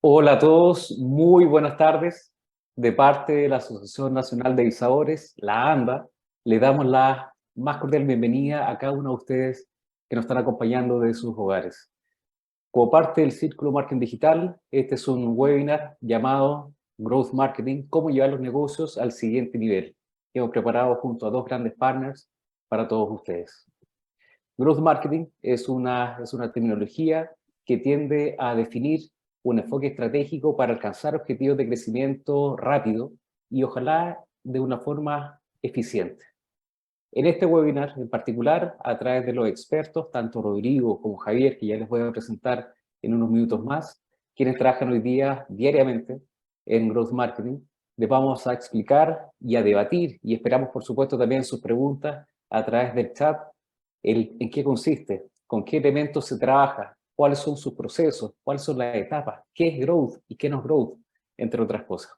Hola a todos, muy buenas tardes. De parte de la Asociación Nacional de Izadores, la ANDA, le damos la más cordial bienvenida a cada uno de ustedes que nos están acompañando de sus hogares. Como parte del Círculo Marketing Digital, este es un webinar llamado Growth Marketing, cómo llevar los negocios al siguiente nivel, que hemos preparado junto a dos grandes partners para todos ustedes. Growth Marketing es una terminología que tiende a definir un enfoque estratégico para alcanzar objetivos de crecimiento rápido y ojalá de una forma eficiente. En este webinar en particular, a través de los expertos, tanto Rodrigo como Javier, que ya les voy a presentar en unos minutos más, quienes trabajan hoy día diariamente en Growth Marketing, les vamos a explicar y a debatir, y esperamos por supuesto también sus preguntas a través del chat, en qué consiste, con qué elementos se trabaja, cuáles son sus procesos, cuáles son las etapas, qué es growth y qué no es growth, entre otras cosas.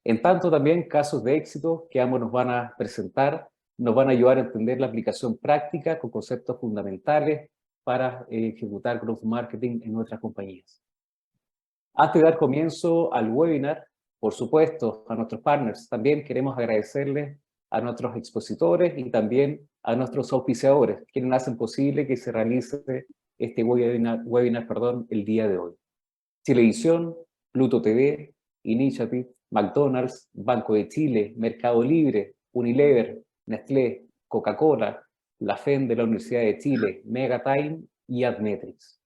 En tanto también casos de éxito que ambos nos van a presentar, nos van a ayudar a entender la aplicación práctica con conceptos fundamentales para ejecutar growth marketing en nuestras compañías. Antes de dar comienzo al webinar, por supuesto, a nuestros partners, también queremos agradecerles a nuestros expositores y también a nuestros auspiciadores, quienes hacen posible que se realice este webinar el día de hoy. Chilevisión, Pluto TV, Initiative, McDonald's, Banco de Chile, Mercado Libre, Unilever, Nestlé, Coca-Cola, la FEN de la Universidad de Chile, Megatime y Admetrics.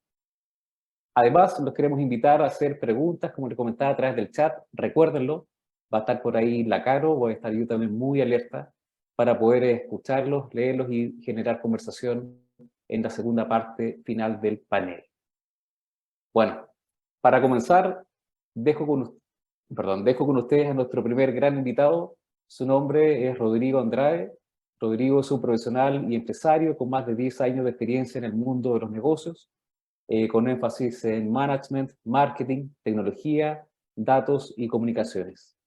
Además, los queremos invitar a hacer preguntas, como les comentaba, a través del chat. Recuérdenlo, va a estar por ahí la Caro, voy a estar yo también muy alerta para poder escucharlos, leerlos y generar conversación en la segunda parte final del panel. Bueno, para comenzar, dejo con ustedes a nuestro primer gran invitado. Su nombre es Rodrigo Andrade. Rodrigo es un profesional y empresario con más de 10 años de experiencia en el mundo de los negocios, con énfasis en management, marketing, tecnología, datos y comunicaciones.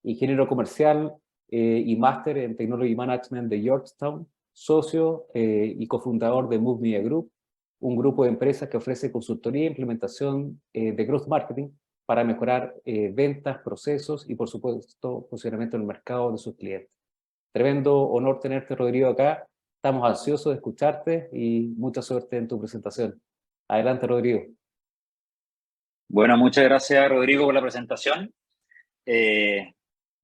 Ingeniero comercial y máster en Technology Management de Georgetown, socio y cofundador de Move Media Group, un grupo de empresas que ofrece consultoría e implementación de growth marketing para mejorar ventas, procesos y, por supuesto, funcionamiento en el mercado de sus clientes. Tremendo honor tenerte, Rodrigo, acá. Estamos ansiosos de escucharte y mucha suerte en tu presentación. Adelante, Rodrigo. Bueno, muchas gracias, Rodrigo, por la presentación.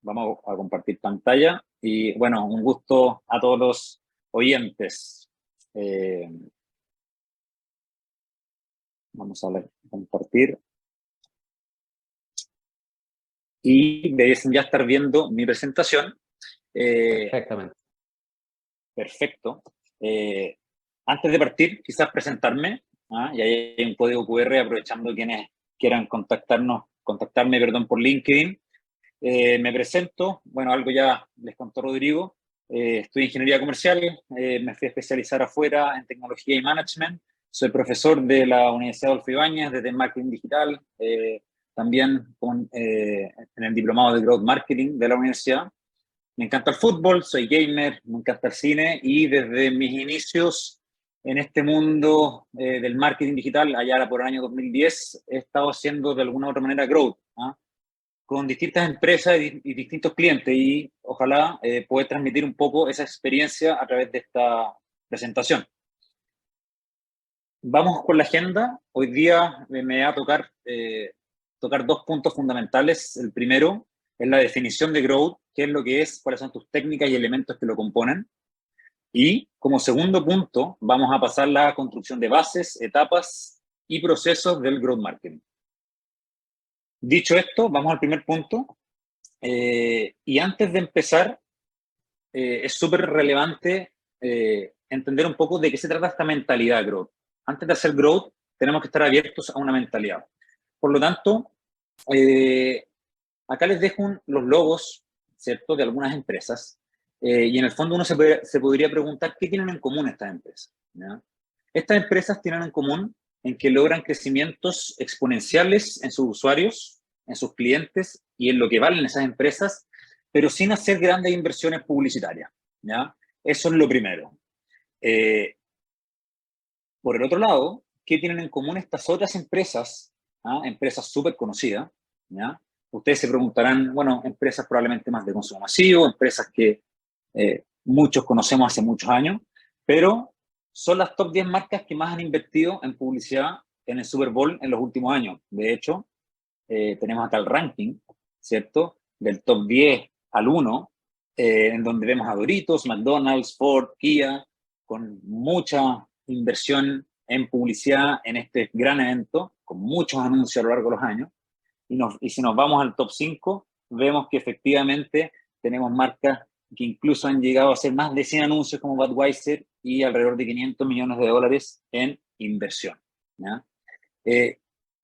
Vamos a compartir pantalla y, bueno, un gusto a todos los oyentes. Vamos a compartir. Y debiesen ya estar viendo mi presentación. Perfectamente. Perfecto. Antes de partir, quizás presentarme. Y ahí hay un código QR, aprovechando quienes quieran contactarme por LinkedIn. Me presento, bueno, algo ya les contó Rodrigo. Estudio ingeniería comercial, me fui a especializar afuera en tecnología y management. Soy profesor de la Universidad Adolfo Ibáñez, desde marketing digital, también en el diplomado de growth marketing de la universidad. Me encanta el fútbol, soy gamer, me encanta el cine y desde mis inicios en este mundo del marketing digital, allá por el año 2010, he estado haciendo de alguna u otra manera growth, con distintas empresas y distintos clientes, y ojalá poder transmitir un poco esa experiencia a través de esta presentación. Vamos con la agenda. Hoy día me va a tocar dos puntos fundamentales. El primero es la definición de growth, qué es lo que es, cuáles son tus técnicas y elementos que lo componen. Y como segundo punto, vamos a pasar la construcción de bases, etapas y procesos del growth marketing. Dicho esto, vamos al primer punto. Y antes de empezar, es súper relevante entender un poco de qué se trata esta mentalidad growth. Antes de hacer growth, tenemos que estar abiertos a una mentalidad. Por lo tanto, acá les dejo los logos, ¿cierto?, de algunas empresas. Y en el fondo uno se podría preguntar qué tienen en común estas empresas, ¿ya? Estas empresas tienen en común en que logran crecimientos exponenciales en sus usuarios, en sus clientes y en lo que valen esas empresas, pero sin hacer grandes inversiones publicitarias, ¿ya? Eso es lo primero. Por el otro lado, ¿qué tienen en común estas otras empresas empresas súper conocidas, ¿ya? Ustedes se preguntarán, bueno, empresas probablemente más de consumo masivo, empresas que muchos conocemos hace muchos años, pero son las top 10 marcas que más han invertido en publicidad en el Super Bowl en los últimos años. De hecho, tenemos acá el ranking, ¿cierto? Del top 10 al 1, en donde vemos a Doritos, McDonald's, Ford, Kia, con mucha inversión en publicidad en este gran evento, con muchos anuncios a lo largo de los años. Y si nos vamos al top 5, vemos que efectivamente tenemos marcas que incluso han llegado a hacer más de 100 anuncios como Budweiser y alrededor de 500 millones de dólares en inversión, ¿ya?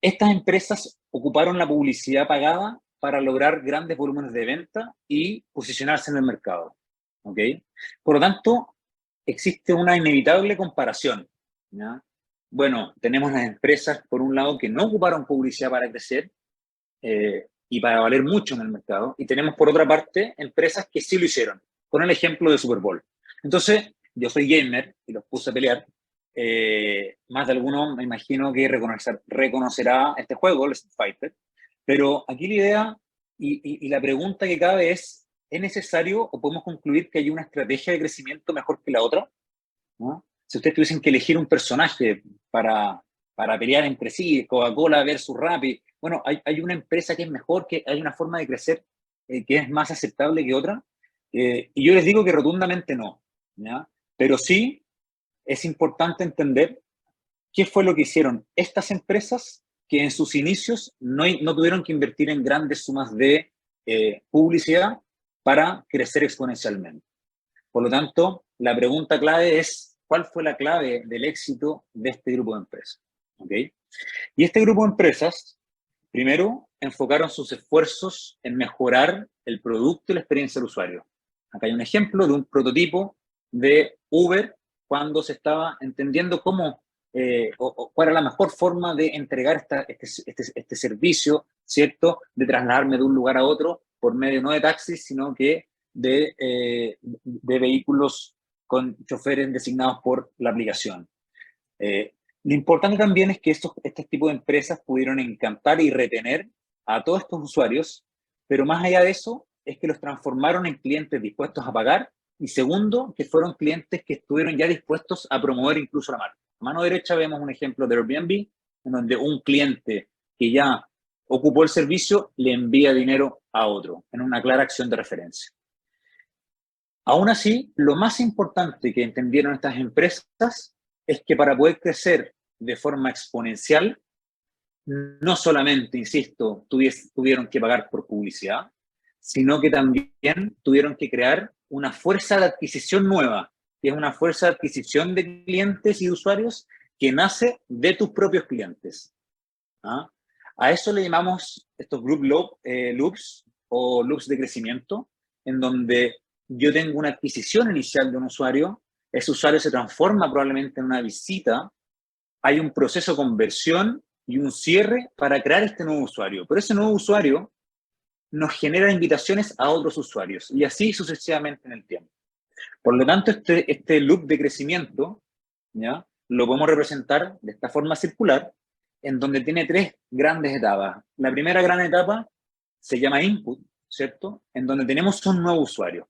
Estas empresas ocuparon la publicidad pagada para lograr grandes volúmenes de venta y posicionarse en el mercado, ¿ok? Por lo tanto, existe una inevitable comparación, ¿ya? Bueno, tenemos las empresas, por un lado, que no ocuparon publicidad para crecer, y para valer mucho en el mercado. Y tenemos, por otra parte, empresas que sí lo hicieron, con el ejemplo de Super Bowl. Entonces, yo soy gamer y los puse a pelear. Más de alguno me imagino que reconocerá este juego, el Street Fighter. Pero aquí la idea y la pregunta que cabe ¿es necesario o podemos concluir que hay una estrategia de crecimiento mejor que la otra? ¿No? Si ustedes tuviesen que elegir un personaje para pelear entre sí, Coca-Cola versus Rappi, bueno, hay una empresa que es mejor, que hay una forma de crecer que es más aceptable que otra, y yo les digo que rotundamente no, ¿ya? Pero sí es importante entender qué fue lo que hicieron estas empresas que en sus inicios no tuvieron que invertir en grandes sumas de publicidad para crecer exponencialmente. Por lo tanto, la pregunta clave es, ¿cuál fue la clave del éxito de este grupo de empresas? ¿Okay? Y este grupo de empresas, primero, enfocaron sus esfuerzos en mejorar el producto y la experiencia del usuario. Acá hay un ejemplo de un prototipo de Uber cuando se estaba entendiendo cómo o cuál era la mejor forma de entregar este servicio, ¿cierto? De trasladarme de un lugar a otro por medio no de taxis, sino que de vehículos con choferes designados por la aplicación. Lo importante también es que este tipo de empresas pudieron encantar y retener a todos estos usuarios, pero más allá de eso, es que los transformaron en clientes dispuestos a pagar y segundo, que fueron clientes que estuvieron ya dispuestos a promover incluso la marca. A mano derecha vemos un ejemplo de Airbnb, en donde un cliente que ya ocupó el servicio le envía dinero a otro, en una clara acción de referencia. Aún así, lo más importante que entendieron estas empresas es que para poder crecer de forma exponencial, no solamente, insisto, tuvieron que pagar por publicidad, sino que también tuvieron que crear una fuerza de adquisición nueva, que es una fuerza de adquisición de clientes y de usuarios que nace de tus propios clientes. ¿Ah? A eso le llamamos estos loops o loops de crecimiento, en donde yo tengo una adquisición inicial de un usuario, ese usuario se transforma probablemente en una visita, hay un proceso de conversión y un cierre para crear este nuevo usuario. Pero ese nuevo usuario nos genera invitaciones a otros usuarios y así sucesivamente en el tiempo. Por lo tanto, este loop de crecimiento, ¿ya? Lo podemos representar de esta forma circular, en donde tiene tres grandes etapas. La primera gran etapa se llama input, ¿cierto? En donde tenemos un nuevo usuario.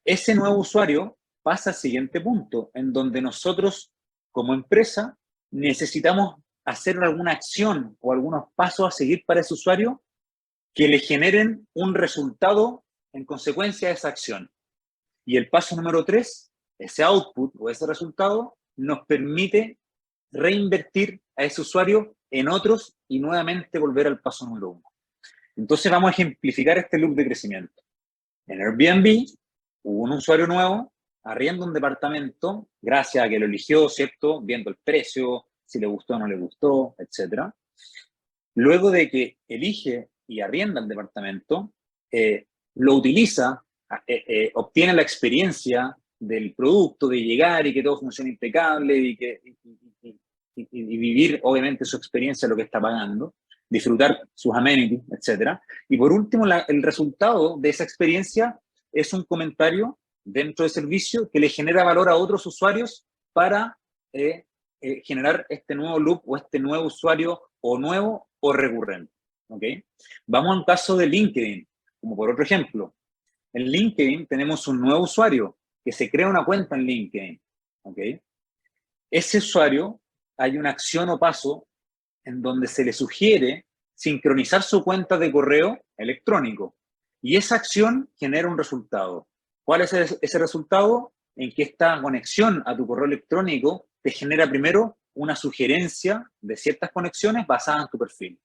Ese nuevo usuario pasa al siguiente punto, en donde nosotros, como empresa, necesitamos hacer alguna acción o algunos pasos a seguir para ese usuario que le generen un resultado en consecuencia de esa acción. Y el paso número 3, ese output o ese resultado, nos permite reinvertir a ese usuario en otros y nuevamente volver al paso número 1. Entonces vamos a ejemplificar este loop de crecimiento. En Airbnb hubo un usuario nuevo, arrienda un departamento, gracias a que lo eligió, ¿cierto? Viendo el precio, si le gustó o no le gustó, etc. Luego de que elige y arrienda el departamento, lo utiliza, obtiene la experiencia del producto, de llegar y que todo funcione impecable y vivir, obviamente, su experiencia, lo que está pagando, disfrutar sus amenities, etc. Y por último, el resultado de esa experiencia es un comentario dentro del servicio que le genera valor a otros usuarios para generar este nuevo loop o este nuevo usuario o nuevo o recurrente. ¿Ok? Vamos a un caso de LinkedIn, como por otro ejemplo. En LinkedIn tenemos un nuevo usuario que se crea una cuenta en LinkedIn. ¿Ok? Ese usuario, hay una acción o paso en donde se le sugiere sincronizar su cuenta de correo electrónico. Y esa acción genera un resultado. ¿Cuál es ese resultado? En que esta conexión a tu correo electrónico te genera primero una sugerencia de ciertas conexiones basadas en tu perfil.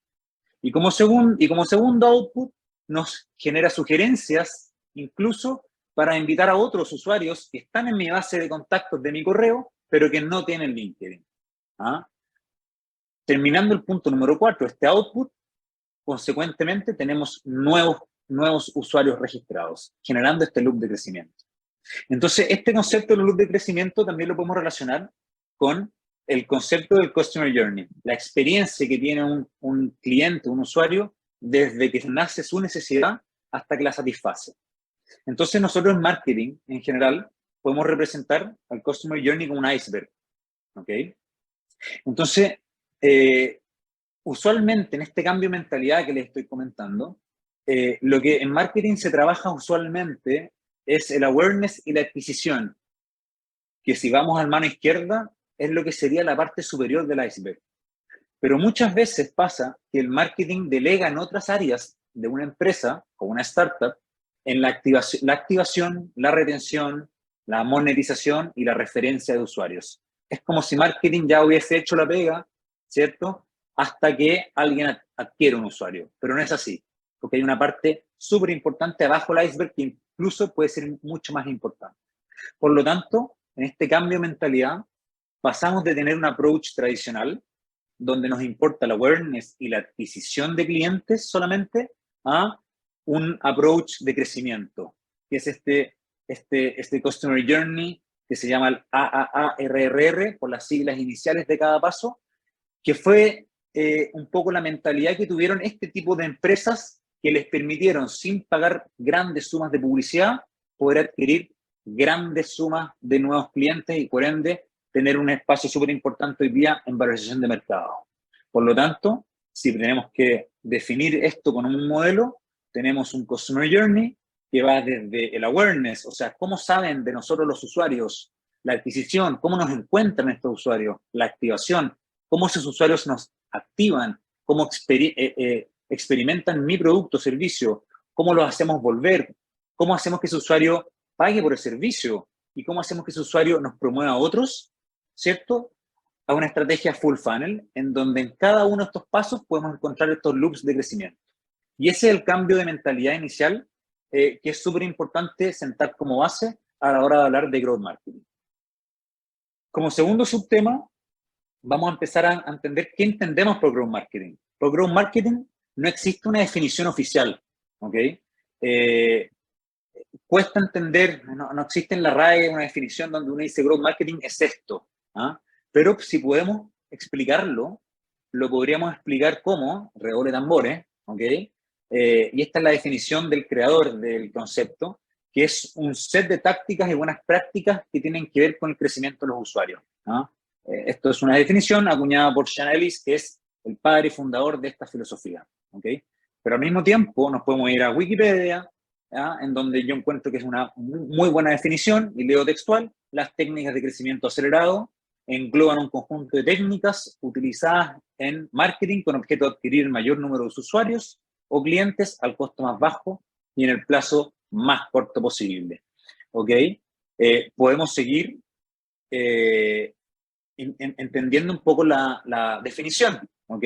Y como segundo output, nos genera sugerencias incluso para invitar a otros usuarios que están en mi base de contactos de mi correo, pero que no tienen LinkedIn. ¿Ah? Terminando el punto número 4, este output, consecuentemente tenemos nuevos usuarios registrados, generando este loop de crecimiento. Entonces, este concepto del loop de crecimiento también lo podemos relacionar con el concepto del Customer Journey, la experiencia que tiene un cliente, un usuario, desde que nace su necesidad hasta que la satisface. Entonces, nosotros en marketing, en general, podemos representar al Customer Journey como un iceberg. ¿Ok? Entonces, usualmente en este cambio de mentalidad que les estoy comentando, lo que en marketing se trabaja usualmente es el awareness y la adquisición, que si vamos a la mano izquierda es lo que sería la parte superior del iceberg. Pero muchas veces pasa que el marketing delega en otras áreas de una empresa o una startup en la activación, la retención, la monetización y la referencia de usuarios. Es como si marketing ya hubiese hecho la pega, ¿cierto? Hasta que alguien adquiere un usuario. Pero no es así, porque hay una parte súper importante abajo del iceberg que incluso puede ser mucho más importante. Por lo tanto, en este cambio de mentalidad, pasamos de tener un approach tradicional, donde nos importa la awareness y la adquisición de clientes solamente, a un approach de crecimiento, que es este Customer Journey, que se llama el AAARRR, por las siglas iniciales de cada paso, que fue un poco la mentalidad que tuvieron este tipo de empresas que les permitieron, sin pagar grandes sumas de publicidad, poder adquirir grandes sumas de nuevos clientes y, por ende, tener un espacio súper importante hoy día en valorización de mercado. Por lo tanto, si tenemos que definir esto con un modelo, tenemos un Customer Journey que va desde el awareness, o sea, cómo saben de nosotros los usuarios, la adquisición, cómo nos encuentran estos usuarios, la activación, cómo esos usuarios nos activan, cómo experimentan mi producto o servicio, cómo los hacemos volver, cómo hacemos que ese usuario pague por el servicio y cómo hacemos que ese usuario nos promueva a otros, ¿cierto? A una estrategia full funnel, en donde en cada uno de estos pasos podemos encontrar estos loops de crecimiento. Y ese es el cambio de mentalidad inicial que es súper importante sentar como base a la hora de hablar de growth marketing. Como segundo subtema, vamos a empezar a entender qué entendemos por growth marketing. Por growth marketing no existe una definición oficial, ¿ok? Cuesta entender, no existe en la RAE una definición donde uno dice growth marketing es esto, ¿ah? Pero si podemos explicarlo, lo podríamos explicar como, redoble tambores, ¿ok? Y esta es la definición del creador del concepto, que es un set de tácticas y buenas prácticas que tienen que ver con el crecimiento de los usuarios, ¿no? Esto es una definición acuñada por Sean Ellis, que es el padre y fundador de esta filosofía, ¿ok? Pero al mismo tiempo nos podemos ir a Wikipedia, ¿ya? En donde yo encuentro que es una muy buena definición, y leo textual: las técnicas de crecimiento acelerado engloban un conjunto de técnicas utilizadas en marketing con objeto de adquirir el mayor número de usuarios o clientes al costo más bajo y en el plazo más corto posible. ¿Ok? Podemos seguir entendiendo un poco la definición. ¿Ok?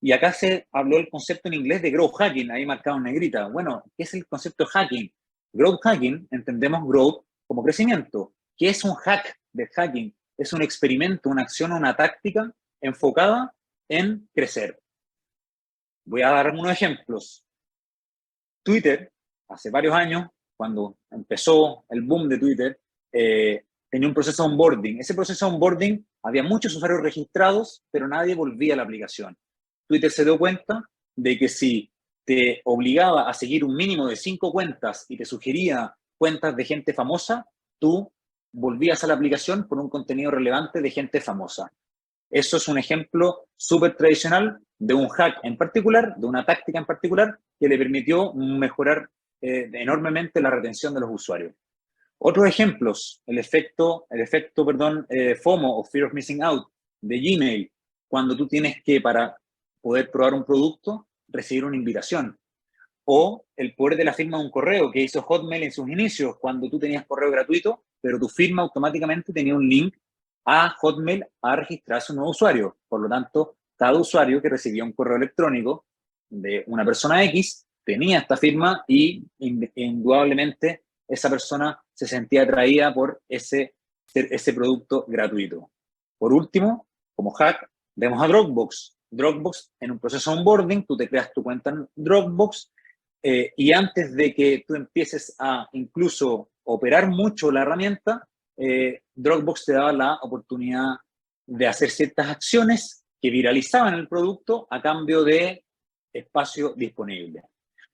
Y acá se habló el concepto en inglés de growth hacking, ahí marcado en negrita. Bueno, ¿qué es el concepto de hacking? Growth hacking, entendemos growth como crecimiento. ¿Qué es un hack de hacking? Es un experimento, una acción, una táctica enfocada en crecer. Voy a dar algunos ejemplos. Twitter, hace varios años, cuando empezó el boom de Twitter, tenía un proceso de onboarding. Ese proceso de onboarding, había muchos usuarios registrados, pero nadie volvía a la aplicación. Twitter se dio cuenta de que si te obligaba a seguir un mínimo de 5 cuentas y te sugería cuentas de gente famosa, tú volvías a la aplicación por un contenido relevante de gente famosa. Eso es un ejemplo súper tradicional de un hack en particular, de una táctica en particular, que le permitió mejorar enormemente la retención de los usuarios. Otros ejemplos, el efecto FOMO o Fear of Missing Out de Gmail, cuando tú tienes que, para poder probar un producto, recibir una invitación. O el poder de la firma de un correo que hizo Hotmail en sus inicios, cuando tú tenías correo gratuito, pero tu firma automáticamente tenía un link a Hotmail a registrarse un nuevo usuario. Por lo tanto, cada usuario que recibía un correo electrónico de una persona X tenía esta firma y indudablemente esa persona se sentía atraída por ese producto gratuito. Por último, como hack, vemos a Dropbox. Dropbox, en un proceso de onboarding, tú te creas tu cuenta en Dropbox y antes de que tú empieces a incluso operar mucho la herramienta, Dropbox te daba la oportunidad de hacer ciertas acciones que viralizaban el producto a cambio de espacio disponible.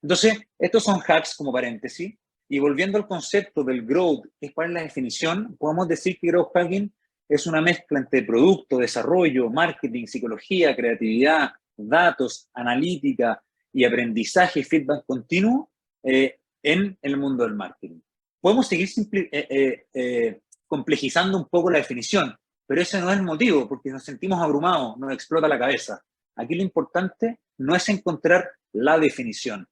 Entonces, estos son hacks como paréntesis. Y volviendo al concepto del growth, que es cuál es la definición, podemos decir que growth hacking es una mezcla entre producto, desarrollo, marketing, psicología, creatividad, datos, analítica y aprendizaje y feedback continuo en el mundo del marketing. Podemos seguir complejizando un poco la definición, pero ese no es el motivo, porque nos sentimos abrumados, nos explota la cabeza. Aquí lo importante no es encontrar la definición.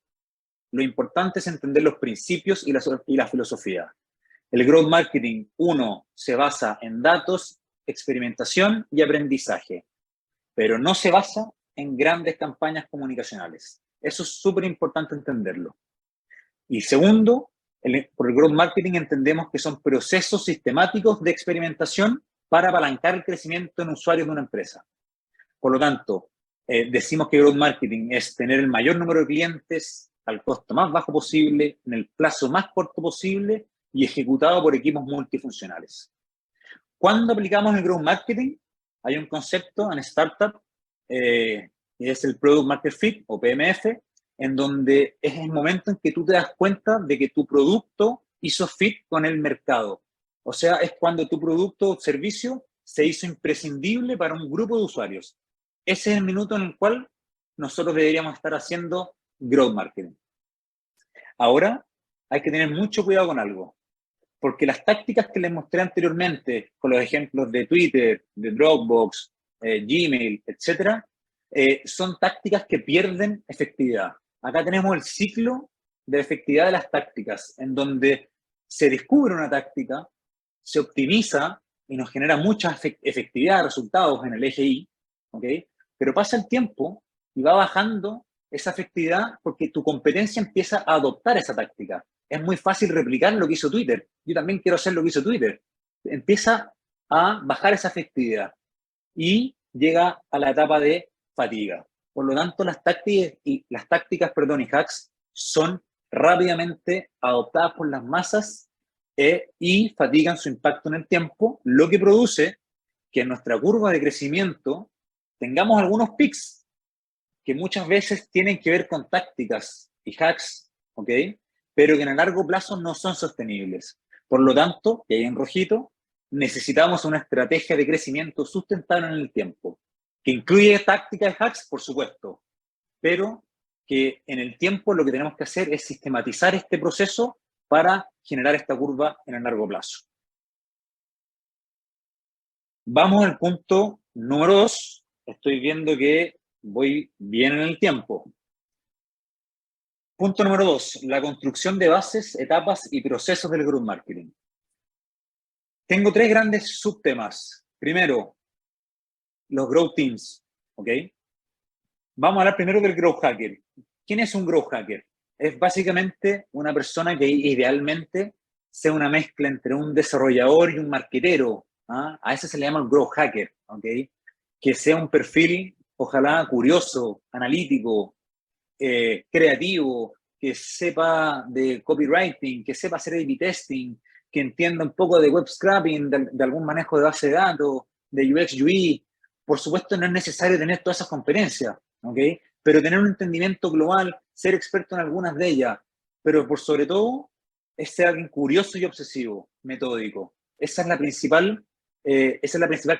Lo importante es entender los principios y la filosofía. El growth marketing, uno, se basa en datos, experimentación y aprendizaje, pero no se basa en grandes campañas comunicacionales. Eso es súper importante entenderlo. Y segundo, por el growth marketing entendemos que son procesos sistemáticos de experimentación para apalancar el crecimiento en usuarios de una empresa. Por lo tanto, decimos que growth marketing es tener el mayor número de clientes al costo más bajo posible, en el plazo más corto posible y ejecutado por equipos multifuncionales. ¿Cuándo aplicamos el growth marketing? Hay un concepto en startup, que es el Product Market Fit o PMF, en donde es el momento en que tú te das cuenta de que tu producto hizo fit con el mercado. O sea, es cuando tu producto o servicio se hizo imprescindible para un grupo de usuarios. Ese es el minuto en el cual nosotros deberíamos estar haciendo growth marketing. Ahora, hay que tener mucho cuidado con algo, porque las tácticas que les mostré anteriormente, con los ejemplos de Twitter, de Dropbox, Gmail, etcétera, son tácticas que pierden efectividad. Acá tenemos el ciclo de efectividad de las tácticas, en donde se descubre una táctica, se optimiza y nos genera mucha efectividad, resultados en el eje Y, ¿ok? Pero pasa el tiempo y va bajando esa efectividad porque tu competencia empieza a adoptar esa táctica. Es muy fácil replicar lo que hizo Twitter. Yo también quiero hacer lo que hizo Twitter. Empieza a bajar esa efectividad y llega a la etapa de fatiga. Por lo tanto, las tácticas y hacks son rápidamente adoptadas por las masas y fatigan su impacto en el tiempo, lo que produce que en nuestra curva de crecimiento tengamos algunos pics que muchas veces tienen que ver con tácticas y hacks, ¿ok? Pero que en el largo plazo no son sostenibles. Por lo tanto, y ahí en rojito, necesitamos una estrategia de crecimiento sustentable en el tiempo, que incluye tácticas y hacks, por supuesto, pero que en el tiempo lo que tenemos que hacer es sistematizar este proceso para generar esta curva en el largo plazo. Vamos al punto número 2. Estoy viendo que voy bien en el tiempo. Punto número 2, la construcción de bases, etapas y procesos del growth marketing. Tengo 3 grandes subtemas. Primero, los growth teams, ¿ok? Vamos a hablar primero del growth hacker. ¿Quién es un growth hacker? Es básicamente una persona que idealmente sea una mezcla entre un desarrollador y un marketero. ¿Ah? A ese se le llama el growth hacker, ¿ok? Que sea un perfil, ojalá, curioso, analítico, creativo, que sepa de copywriting, que sepa hacer A/B testing, que entienda un poco de web scraping, de algún manejo de base de datos, de UX, UI. Por supuesto, no es necesario tener todas esas competencias, ¿ok? Pero tener un entendimiento global, ser experto en algunas de ellas, pero por sobre todo, es ser alguien curioso y obsesivo, metódico. Esa es la principal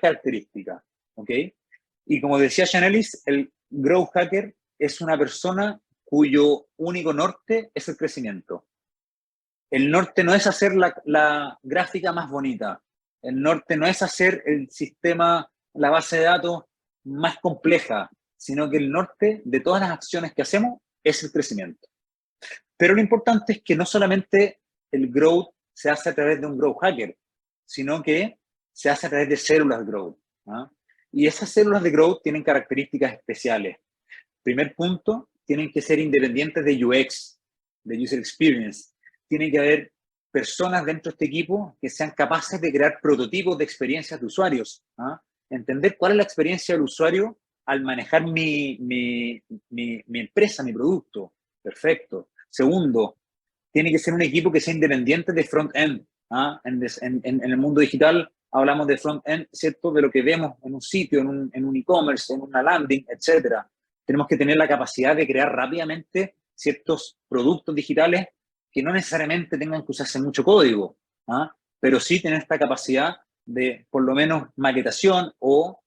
característica, ¿ok? Y como decía Chanelis, el Growth Hacker es una persona cuyo único norte es el crecimiento. El norte no es hacer la gráfica más bonita. El norte no es hacer el sistema, la base de datos más compleja, sino que el norte de todas las acciones que hacemos es el crecimiento. Pero lo importante es que no solamente el growth se hace a través de un growth hacker, sino que se hace a través de células growth, ¿no? Y esas células de growth tienen características especiales. Primer punto, tienen que ser independientes de UX, de User Experience. Tiene que haber personas dentro de este equipo que sean capaces de crear prototipos de experiencias de usuarios, ¿no? Entender cuál es la experiencia del usuario al manejar mi empresa, mi producto. Perfecto. Segundo, tiene que ser un equipo que sea independiente de front-end. ¿Ah? En el mundo digital hablamos de front-end, ¿cierto? De lo que vemos en un sitio, en un e-commerce, en una landing, etcétera. Tenemos que tener la capacidad de crear rápidamente ciertos productos digitales que no necesariamente tengan que usarse mucho código, ¿ah? Pero sí tener esta capacidad de, por lo menos, maquetación o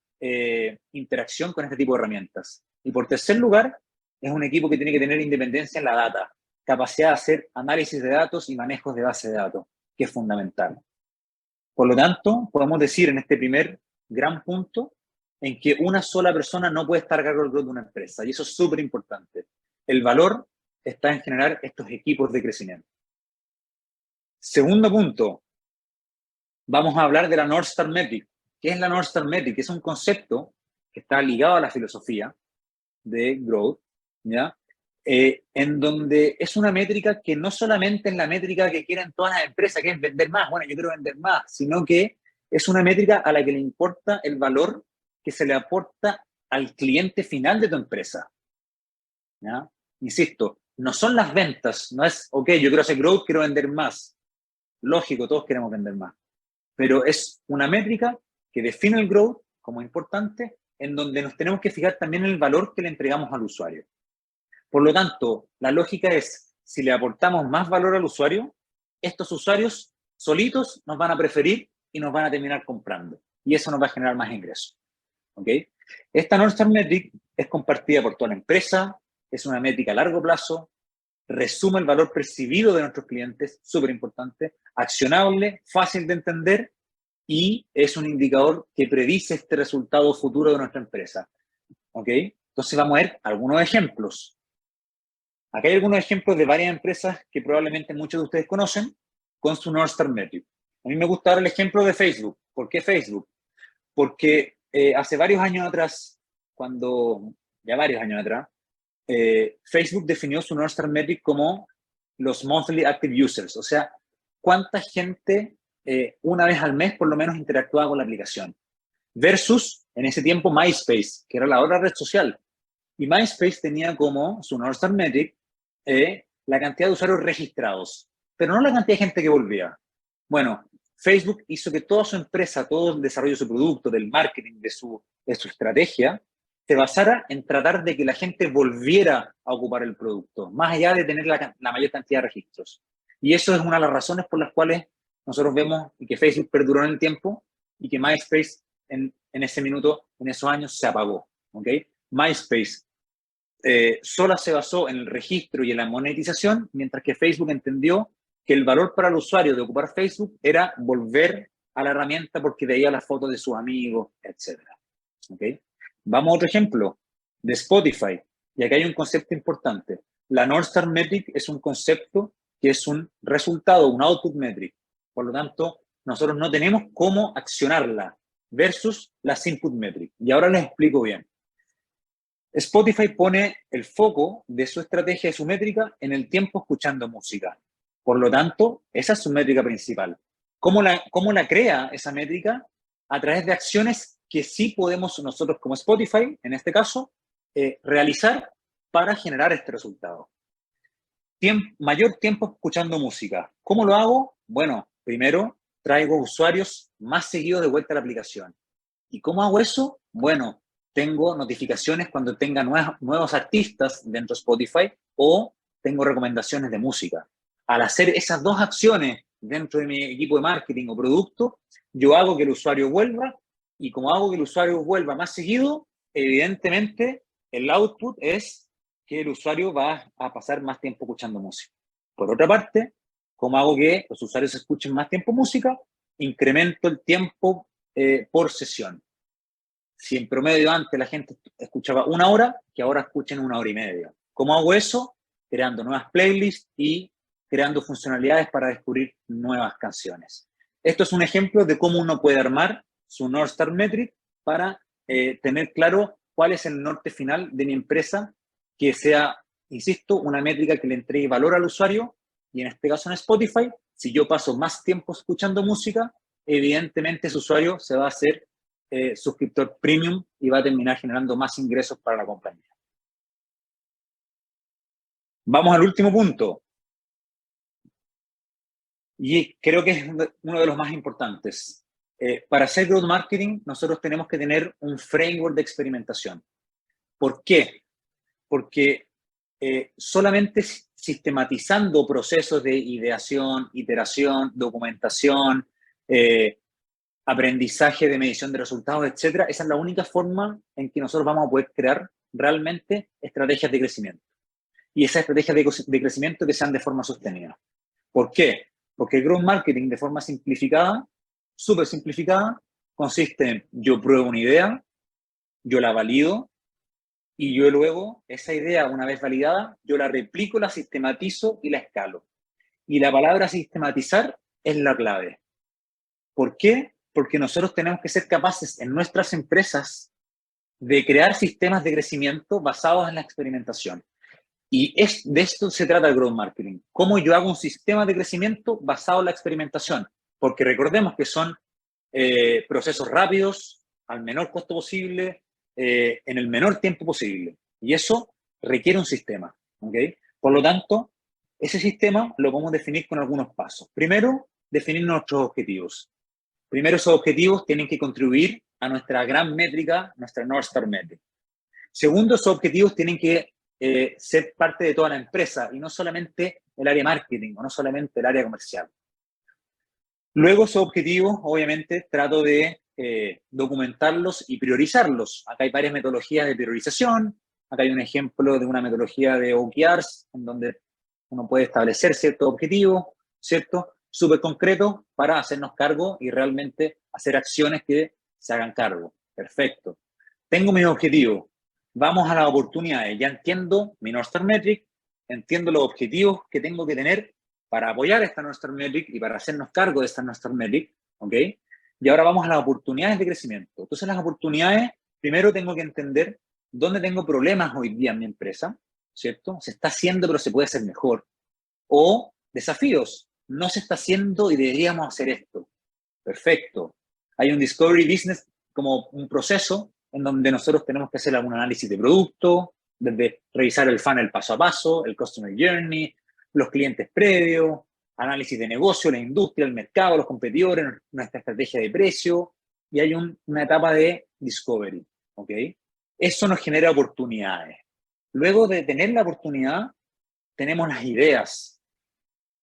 interacción con este tipo de herramientas. Y por tercer lugar, es un equipo que tiene que tener independencia en la data, capacidad de hacer análisis de datos y manejos de base de datos, que es fundamental. Por lo tanto, podemos decir en este primer gran punto en que una sola persona no puede estar a cargo del growth de una empresa, y eso es súper importante. El valor está en generar estos equipos de crecimiento. Segundo punto, vamos a hablar de la North Star Metric. ¿Qué es la North Star Metric? Es un concepto que está ligado a la filosofía de growth, ¿ya? En donde es una métrica que no solamente es la métrica que quieren todas las empresas, que es vender más, bueno, yo quiero vender más, sino que es una métrica a la que le importa el valor que se le aporta al cliente final de tu empresa, ¿ya? Insisto, no son las ventas, no es, ok, yo quiero hacer growth, quiero vender más. Lógico, todos queremos vender más, pero es una métrica que define el growth como importante, en donde nos tenemos que fijar también en el valor que le entregamos al usuario. Por lo tanto, la lógica es, si le aportamos más valor al usuario, estos usuarios solitos nos van a preferir y nos van a terminar comprando. Y eso nos va a generar más ingresos. ¿Ok? Esta North Star Metric es compartida por toda la empresa, es una métrica a largo plazo, resume el valor percibido de nuestros clientes, súper importante, accionable, fácil de entender y es un indicador que predice este resultado futuro de nuestra empresa. ¿Ok? Entonces vamos a ver algunos ejemplos. Acá hay algunos ejemplos de varias empresas que probablemente muchos de ustedes conocen con su North Star Metric. A mí me gusta dar el ejemplo de Facebook. ¿Por qué Facebook? Porque hace varios años atrás, Facebook definió su North Star Metric como los Monthly Active Users, o sea, cuánta gente una vez al mes por lo menos interactuaba con la aplicación. Versus, en ese tiempo, MySpace, que era la otra red social. Y MySpace tenía como su North Star Metric la cantidad de usuarios registrados, pero no la cantidad de gente que volvía. Bueno, Facebook hizo que toda su empresa, todo el desarrollo de su producto, del marketing, de su estrategia, se basara en tratar de que la gente volviera a ocupar el producto, más allá de tener la mayor cantidad de registros. Y eso es una de las razones por las cuales nosotros vemos que Facebook perduró en el tiempo y que MySpace en ese minuto, en esos años, se apagó. ¿Okay? MySpace sola se basó en el registro y en la monetización, mientras que Facebook entendió que el valor para el usuario de ocupar Facebook era volver a la herramienta porque veía las fotos de sus amigos, etc. ¿Okay? Vamos a otro ejemplo, de Spotify. Y acá hay un concepto importante. La North Star Metric es un concepto que es un resultado, un output metric. Por lo tanto, nosotros no tenemos cómo accionarla versus las input metric. Y ahora les explico bien. Spotify pone el foco de su estrategia y su métrica en el tiempo escuchando música. Por lo tanto, esa es su métrica principal. ¿Cómo la crea esa métrica? A través de acciones que sí podemos nosotros como Spotify, en este caso, realizar para generar este resultado. Mayor tiempo escuchando música. ¿Cómo lo hago? Bueno, primero traigo usuarios más seguidos de vuelta a la aplicación. ¿Y cómo hago eso? Bueno, tengo notificaciones cuando tenga nuevos artistas dentro de Spotify o tengo recomendaciones de música. Al hacer esas dos acciones dentro de mi equipo de marketing o producto, yo hago que el usuario vuelva y como hago que el usuario vuelva más seguido, evidentemente el output es que el usuario va a pasar más tiempo escuchando música. Por otra parte, ¿cómo hago que los usuarios escuchen más tiempo música? Incremento el tiempo por sesión. Si en promedio antes la gente escuchaba 1 hora, que ahora escuchen 1 hora y media. ¿Cómo hago eso? Creando nuevas playlists y creando funcionalidades para descubrir nuevas canciones. Esto es un ejemplo de cómo uno puede armar su North Star Metric para tener claro cuál es el norte final de mi empresa, que sea, insisto, una métrica que le entregue valor al usuario, y en este caso en Spotify, si yo paso más tiempo escuchando música, evidentemente ese usuario se va a hacer suscriptor premium y va a terminar generando más ingresos para la compañía. Vamos al último punto. Y creo que es uno de los más importantes. Para hacer growth marketing, nosotros tenemos que tener un framework de experimentación. ¿Por qué? Porque solamente sistematizando procesos de ideación, iteración, documentación, aprendizaje de medición de resultados, etcétera, esa es la única forma en que nosotros vamos a poder crear realmente estrategias de crecimiento. Y esas estrategias de crecimiento que sean de forma sostenida. ¿Por qué? Porque el growth marketing de forma simplificada, súper simplificada, consiste en yo pruebo una idea, yo la valido, y yo luego, esa idea, una vez validada, yo la replico, la sistematizo y la escalo. Y la palabra sistematizar es la clave. ¿Por qué? Porque nosotros tenemos que ser capaces en nuestras empresas de crear sistemas de crecimiento basados en la experimentación. Y de esto se trata el growth marketing. ¿Cómo yo hago un sistema de crecimiento basado en la experimentación? Porque recordemos que son procesos rápidos, al menor costo posible, en el menor tiempo posible. Y eso requiere un sistema. ¿Okay? Por lo tanto, ese sistema lo podemos definir con algunos pasos. Primero, definir nuestros objetivos. Primero, esos objetivos tienen que contribuir a nuestra gran métrica, nuestra North Star Metric. Segundo, esos objetivos tienen que ser parte de toda la empresa y no solamente el área marketing o no solamente el área comercial. Luego, esos objetivos, obviamente, trato de documentarlos y priorizarlos. Acá hay varias metodologías de priorización. Acá hay un ejemplo de una metodología de OKRs, en donde uno puede establecer ciertos objetivos, ¿cierto? Súper concretos para hacernos cargo y realmente hacer acciones que se hagan cargo. Perfecto. Tengo mis objetivos. Vamos a las oportunidades. Ya entiendo mi North Star Metric, entiendo los objetivos que tengo que tener para apoyar esta North Star Metric y para hacernos cargo de esta North Star Metric, ¿ok? Y ahora vamos a las oportunidades de crecimiento. Entonces, las oportunidades, primero tengo que entender dónde tengo problemas hoy día en mi empresa, ¿cierto? Se está haciendo, pero se puede hacer mejor. O desafíos. No se está haciendo y deberíamos hacer esto. Perfecto. Hay un Discovery Business como un proceso en donde nosotros tenemos que hacer algún análisis de producto, desde revisar el funnel paso a paso, el Customer Journey, los clientes previos, análisis de negocio, la industria, el mercado, los competidores, nuestra estrategia de precio, y hay una etapa de discovery, ¿ok? Eso nos genera oportunidades. Luego de tener la oportunidad, tenemos las ideas,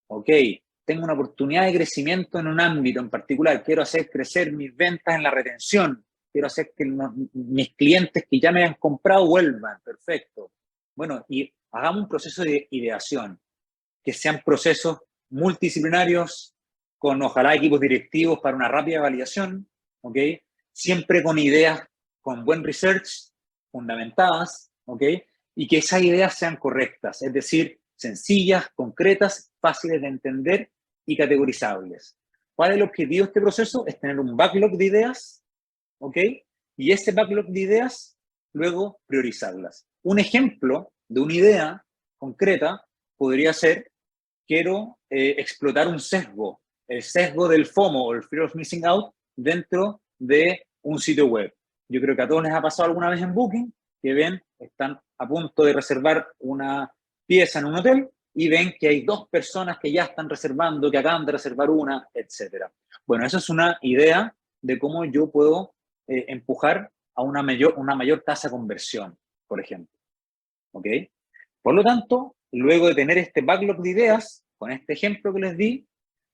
¿ok? Tengo una oportunidad de crecimiento en un ámbito en particular, quiero hacer crecer mis ventas en la retención, quiero hacer que mis clientes que ya me han comprado vuelvan, perfecto. Bueno, y hagamos un proceso de ideación, que sean procesos multidisciplinarios, con ojalá equipos directivos para una rápida validación, ¿ok? Siempre con ideas, con buen research, fundamentadas, ¿ok? Y que esas ideas sean correctas, es decir, sencillas, concretas, fáciles de entender y categorizables. ¿Cuál es el objetivo de este proceso? Es tener un backlog de ideas, ¿ok? Y ese backlog de ideas, luego priorizarlas. Un ejemplo de una idea concreta podría ser: quiero explotar un sesgo, el sesgo del FOMO o el Fear of Missing Out dentro de un sitio web. Yo creo que a todos les ha pasado alguna vez en Booking que ven, están a punto de reservar una pieza en un hotel y ven que hay 2 personas que ya están reservando, que acaban de reservar una, etc. Bueno, esa es una idea de cómo yo puedo empujar a una mayor tasa de conversión, por ejemplo. ¿Ok? Por lo tanto, luego de tener este backlog de ideas, con este ejemplo que les di,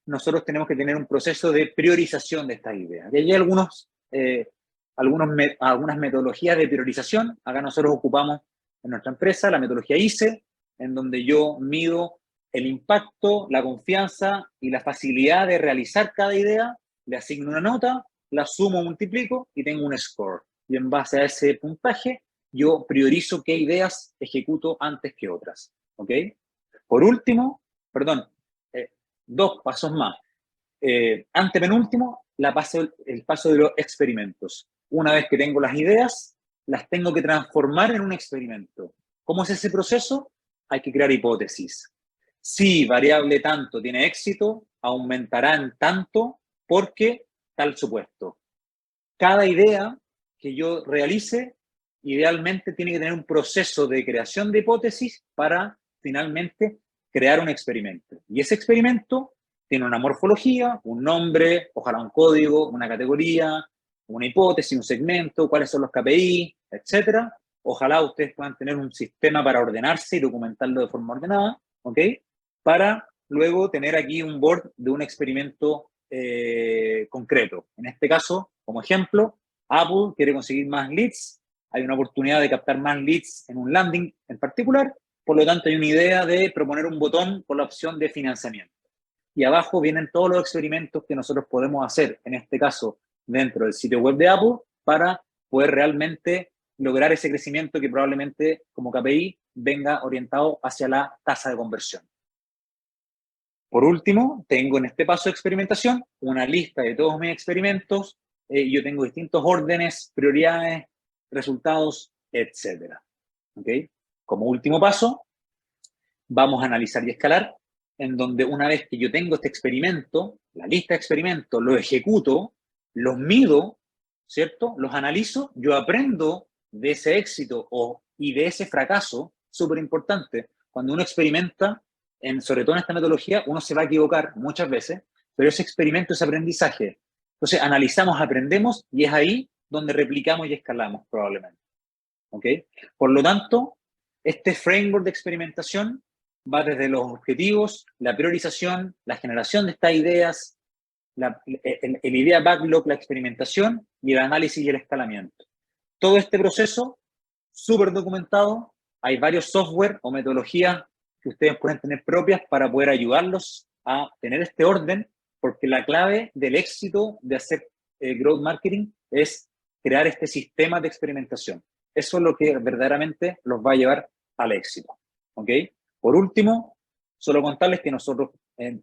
nosotros tenemos que tener un proceso de priorización de estas ideas. Y hay algunos algunas metodologías de priorización. Acá nosotros ocupamos en nuestra empresa la metodología ICE, en donde yo mido el impacto, la confianza y la facilidad de realizar cada idea, le asigno una nota, la sumo, multiplico y tengo un score. Y en base a ese puntaje, yo priorizo qué ideas ejecuto antes que otras. ¿Ok? Por último, perdón, 2 pasos más. Antepenúltimo, el paso de los experimentos. Una vez que tengo las ideas, las tengo que transformar en un experimento. ¿Cómo es ese proceso? Hay que crear hipótesis. Si variable tanto tiene éxito, aumentará en tanto porque tal supuesto. Cada idea que yo realice, idealmente tiene que tener un proceso de creación de hipótesis para finalmente crear un experimento. Y ese experimento tiene una morfología, un nombre, ojalá un código, una categoría, una hipótesis, un segmento, cuáles son los KPI, etcétera. Ojalá ustedes puedan tener un sistema para ordenarse y documentarlo de forma ordenada, ¿ok? Para luego tener aquí un board de un experimento concreto. En este caso, como ejemplo, Apple quiere conseguir más leads, hay una oportunidad de captar más leads en un landing en particular, por lo tanto hay una idea de proponer un botón con la opción de financiamiento. Y abajo vienen todos los experimentos que nosotros podemos hacer, en este caso, dentro del sitio web de Apple, para poder realmente lograr ese crecimiento que probablemente como KPI venga orientado hacia la tasa de conversión. Por último, tengo en este paso de experimentación una lista de todos mis experimentos. Yo tengo distintos órdenes, prioridades, resultados, etc. ¿Okay? Como último paso, vamos a analizar y escalar, en donde una vez que yo tengo este experimento, la lista de experimentos, lo ejecuto, los mido, ¿cierto? Los analizo, yo aprendo de ese éxito y de ese fracaso, súper importante. Cuando uno experimenta, sobre todo en esta metodología, uno se va a equivocar muchas veces, pero ese experimento es aprendizaje. Entonces, analizamos, aprendemos y es ahí donde replicamos y escalamos probablemente. ¿Ok? Por lo tanto, este framework de experimentación va desde los objetivos, la priorización, la generación de estas ideas, el idea backlog, la experimentación y el análisis y el escalamiento. Todo este proceso, súper documentado, hay varios software o metodologías que ustedes pueden tener propias para poder ayudarlos a tener este orden, porque la clave del éxito de hacer growth marketing es crear este sistema de experimentación. Eso es lo que verdaderamente los va a llevar al éxito. ¿Ok? Por último, solo contarles que nosotros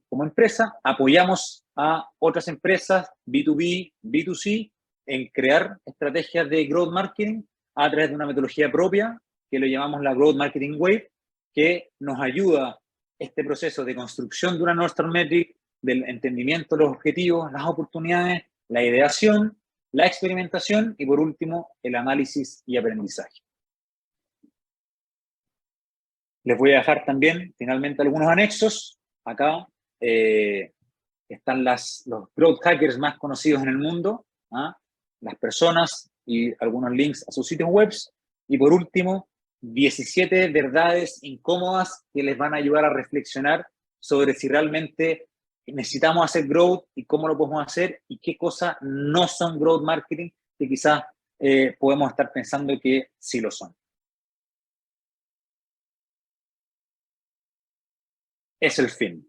como empresa apoyamos a otras empresas B2B, B2C en crear estrategias de growth marketing a través de una metodología propia que lo llamamos la Growth Marketing Wave, que nos ayuda este proceso de construcción de una North Star Metric, del entendimiento de los objetivos, las oportunidades, la ideación, la experimentación y por último el análisis y aprendizaje. Les voy a dejar también finalmente algunos anexos. Acá están los growth hackers más conocidos en el mundo, las personas y algunos links a sus sitios web. Y por último, 17 verdades incómodas que les van a ayudar a reflexionar sobre si realmente necesitamos hacer growth y cómo lo podemos hacer y qué cosas no son growth marketing que quizás podemos estar pensando que sí lo son. Es el fin.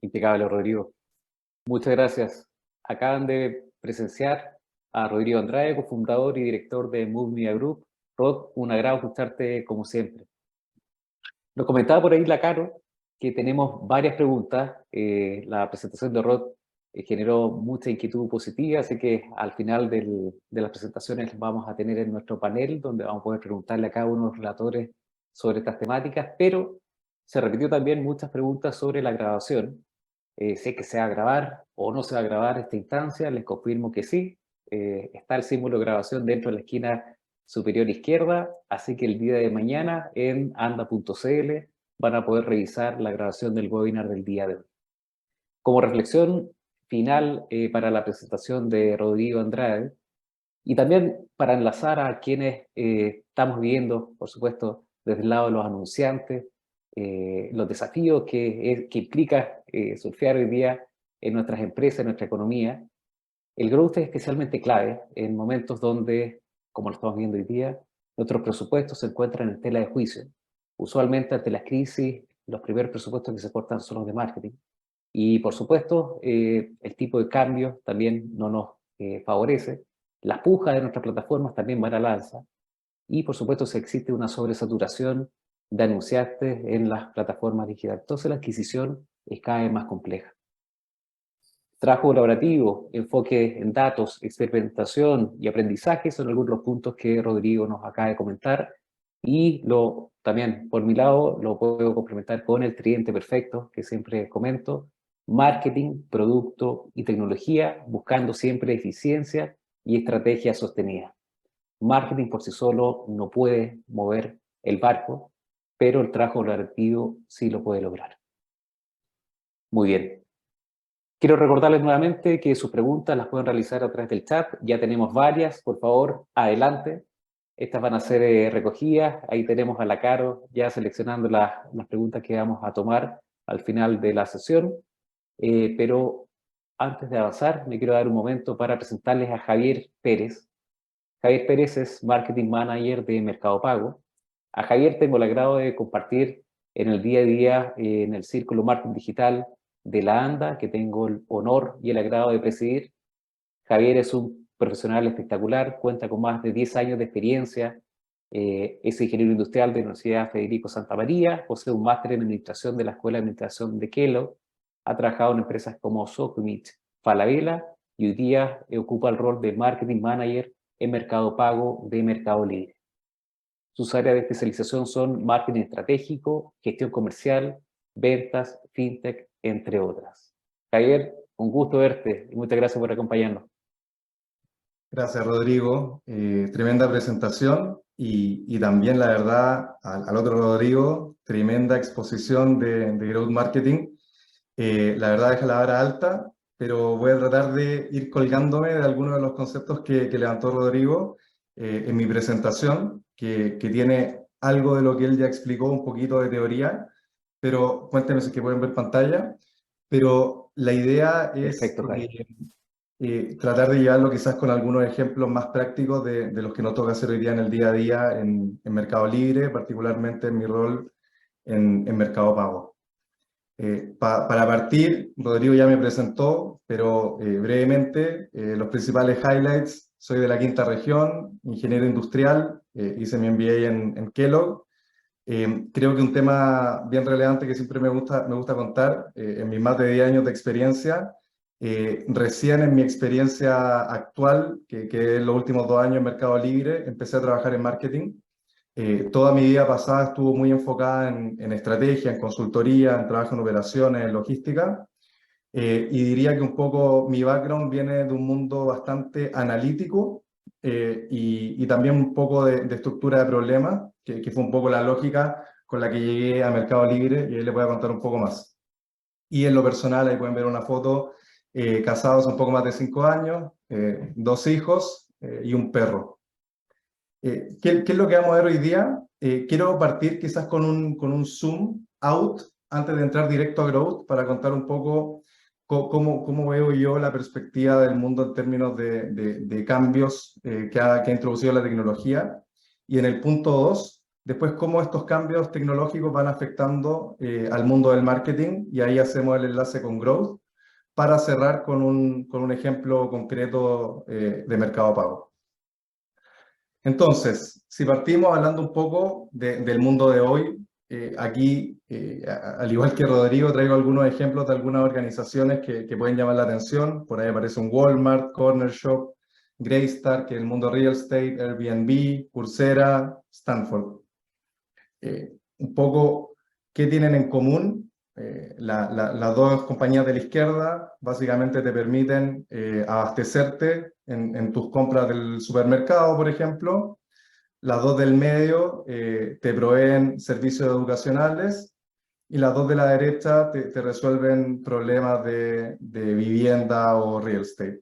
Impecable, Rodrigo. Muchas gracias. Acaban de presenciar a Rodrigo Andrade, cofundador y director de Move Media Group. Rod, un agrado escucharte como siempre. Nos comentaba por ahí la Caro que tenemos varias preguntas. La presentación de Rod generó mucha inquietud positiva, así que al final de las presentaciones vamos a tener en nuestro panel donde vamos a poder preguntarle a cada uno de los relatores sobre estas temáticas, pero se repitió también muchas preguntas sobre la grabación. Si es que se va a grabar o no se va a grabar esta instancia, les confirmo que sí. Está el símbolo de grabación dentro de la esquina superior izquierda, así que el día de mañana en anda.cl van a poder revisar la grabación del webinar del día de hoy. Como reflexión final para la presentación de Rodrigo Andrade, y también para enlazar a quienes estamos viendo, por supuesto, desde el lado de los anunciantes, los desafíos que implica surfear hoy día en nuestras empresas, en nuestra economía. El growth es especialmente clave en momentos donde, como lo estamos viendo hoy día, nuestros presupuestos se encuentran en tela de juicio. Usualmente ante las crisis, los primeros presupuestos que se cortan son los de marketing. Y por supuesto, el tipo de cambio también no nos favorece. Las pujas de nuestras plataformas también van a la alza. Y por supuesto, si existe una sobresaturación de anunciantes en las plataformas digitales. Entonces la adquisición es cada vez más compleja. Trabajo colaborativo, enfoque en datos, experimentación y aprendizaje son algunos de los puntos que Rodrigo nos acaba de comentar. Y también, por mi lado, lo puedo complementar con el tridente perfecto que siempre comento: marketing, producto y tecnología, buscando siempre eficiencia y estrategia sostenida. Marketing por sí solo no puede mover el barco, pero el trabajo colaborativo sí lo puede lograr. Muy bien. Quiero recordarles nuevamente que sus preguntas las pueden realizar a través del chat. Ya tenemos varias, por favor, adelante. Estas van a ser recogidas. Ahí tenemos a la Caro ya seleccionando las preguntas que vamos a tomar al final de la sesión. Pero antes de avanzar, me quiero dar un momento para presentarles a Javier Pérez. Javier Pérez es Marketing Manager de Mercado Pago. A Javier tengo el agrado de compartir en el día a día en el Círculo Marketing Digital de la ANDA, que tengo el honor y el agrado de presidir. Javier es un profesional espectacular, cuenta con más de 10 años de experiencia, es ingeniero industrial de la Universidad Federico Santa María, posee un máster en administración de la Escuela de Administración de Kellogg, ha trabajado en empresas como Socomich, Falabella, y hoy día ocupa el rol de Marketing Manager en Mercado Pago de Mercado Libre. Sus áreas de especialización son marketing estratégico, gestión comercial, ventas, fintech, entre otras. Javier, un gusto verte y muchas gracias por acompañarnos. Gracias, Rodrigo. Tremenda presentación y también, la verdad, al otro Rodrigo, tremenda exposición de Growth Marketing. La verdad, deja la vara alta, pero voy a tratar de ir colgándome de algunos de los conceptos que levantó Rodrigo en mi presentación, que tiene algo de lo que él ya explicó, un poquito de teoría, pero cuéntenme si es que pueden ver pantalla. Pero la idea es Perfecto, Javier. tratar de llevarlo quizás con algunos ejemplos más prácticos de los que nos toca hacer hoy día en el día a día en Mercado Libre, particularmente en mi rol en Mercado Pago. Para partir, Rodrigo ya me presentó, pero brevemente, los principales highlights: soy de la quinta región, ingeniero industrial, hice mi MBA en Kellogg. Creo que un tema bien relevante que siempre me gusta contar, en mis más de 10 años de experiencia, recién en mi experiencia actual, que es los últimos 2 años en Mercado Libre, empecé a trabajar en marketing. Toda mi vida pasada estuvo muy enfocada en estrategia, en consultoría, en trabajo en operaciones, en logística. Y diría que un poco mi background viene de un mundo bastante analítico, y también un poco de estructura de problemas, que fue un poco la lógica con la que llegué a Mercado Libre, y ahí les voy a contar un poco más. Y en lo personal, ahí pueden ver una foto, casados un poco más de 5 años, 2 hijos y un perro. ¿Qué es lo que vamos a ver hoy día? Quiero partir quizás con un zoom out antes de entrar directo a Growth, para contar un poco cómo veo yo la perspectiva del mundo en términos de cambios que ha introducido la tecnología. Y en el punto 2, después, cómo estos cambios tecnológicos van afectando al mundo del marketing, y ahí hacemos el enlace con Growth, para cerrar con un ejemplo concreto de Mercado Pago. Entonces, si partimos hablando un poco del mundo de hoy, aquí, al igual que Rodrigo, traigo algunos ejemplos de algunas organizaciones que pueden llamar la atención. Por ahí aparece un Walmart, Corner Shop, Greystar, que es el mundo real estate, Airbnb, Coursera, Stanford. Un poco, ¿qué tienen en común? Las dos compañías de la izquierda básicamente te permiten abastecerte en tus compras del supermercado, por ejemplo. Las dos del medio te proveen servicios educacionales, y las dos de la derecha te resuelven problemas de vivienda o real estate.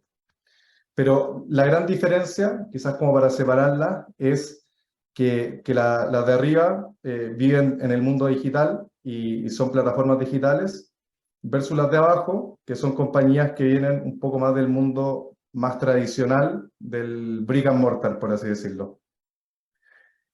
Pero la gran diferencia, quizás como para separarla, es que las de arriba viven en el mundo digital y son plataformas digitales, versus las de abajo, que son compañías que vienen un poco más del mundo más tradicional del brick and mortar, por así decirlo.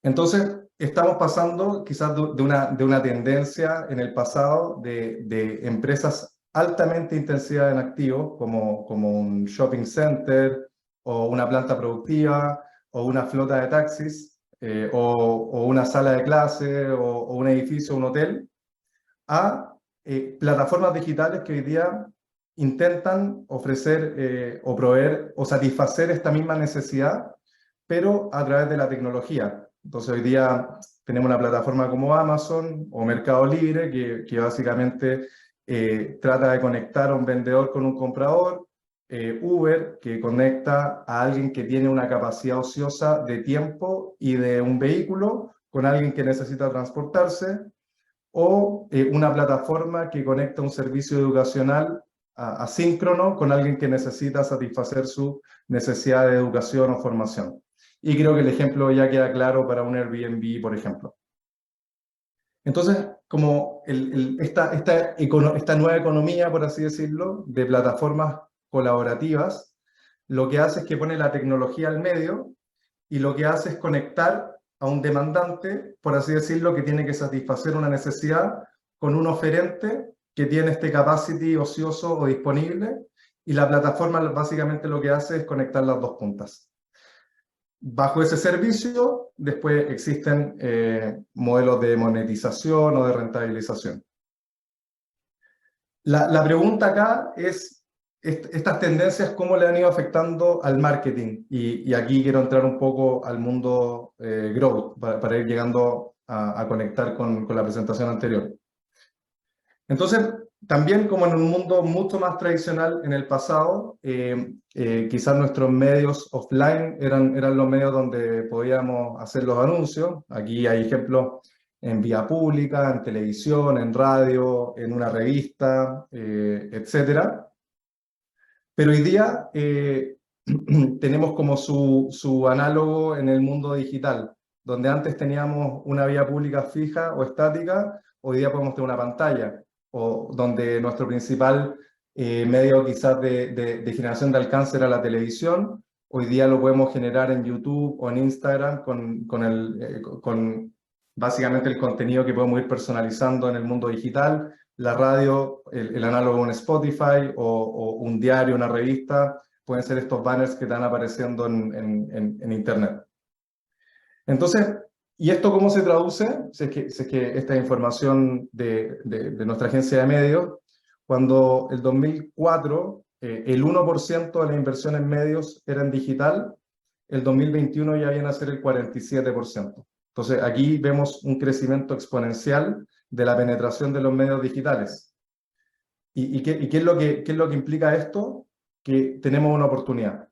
Entonces, estamos pasando quizás de una tendencia en el pasado de empresas altamente intensivas en activos, como un shopping center, o una planta productiva, o una flota de taxis, o una sala de clase, o un edificio, un hotel, a plataformas digitales que hoy día intentan ofrecer o proveer o satisfacer esta misma necesidad, pero a través de la tecnología. Entonces hoy día tenemos una plataforma como Amazon o Mercado Libre que básicamente trata de conectar a un vendedor con un comprador, Uber que conecta a alguien que tiene una capacidad ociosa de tiempo y de un vehículo con alguien que necesita transportarse, o una plataforma que conecta un servicio educacional asíncrono con alguien que necesita satisfacer su necesidad de educación o formación. Y creo que el ejemplo ya queda claro para un Airbnb, por ejemplo. Entonces, como esta nueva economía, por así decirlo, de plataformas colaborativas, lo que hace es que pone la tecnología al medio y lo que hace es conectar a un demandante, por así decirlo, que tiene que satisfacer una necesidad con un oferente que tiene este capacity ocioso o disponible, y la plataforma básicamente lo que hace es conectar las dos puntas. Bajo ese servicio, después existen modelos de monetización o de rentabilización. La pregunta acá es, estas tendencias, ¿cómo le han ido afectando al marketing? Y aquí quiero entrar un poco al mundo growth, para ir llegando a conectar con la presentación anterior. Entonces, también como en un mundo mucho más tradicional en el pasado, quizás nuestros medios offline eran los medios donde podíamos hacer los anuncios. Aquí hay ejemplos en vía pública, en televisión, en radio, en una revista, etc. Pero hoy día tenemos como su análogo en el mundo digital, donde antes teníamos una vía pública fija o estática, hoy día podemos tener una pantalla, o donde nuestro principal medio quizás de generación de alcance era la televisión, hoy día lo podemos generar en YouTube o en Instagram con básicamente el contenido que podemos ir personalizando en el mundo digital. La radio, el análogo en Spotify o un diario, una revista, pueden ser estos banners que están apareciendo en Internet. Entonces, ¿y esto cómo se traduce? Si es que esta información de nuestra agencia de medios, cuando el 2004 el 1% de la inversión en medios era en digital, el 2021 ya viene a ser el 47%. Entonces, aquí vemos un crecimiento exponencial de la penetración de los medios digitales. ¿Y qué es lo que implica esto? Que tenemos una oportunidad.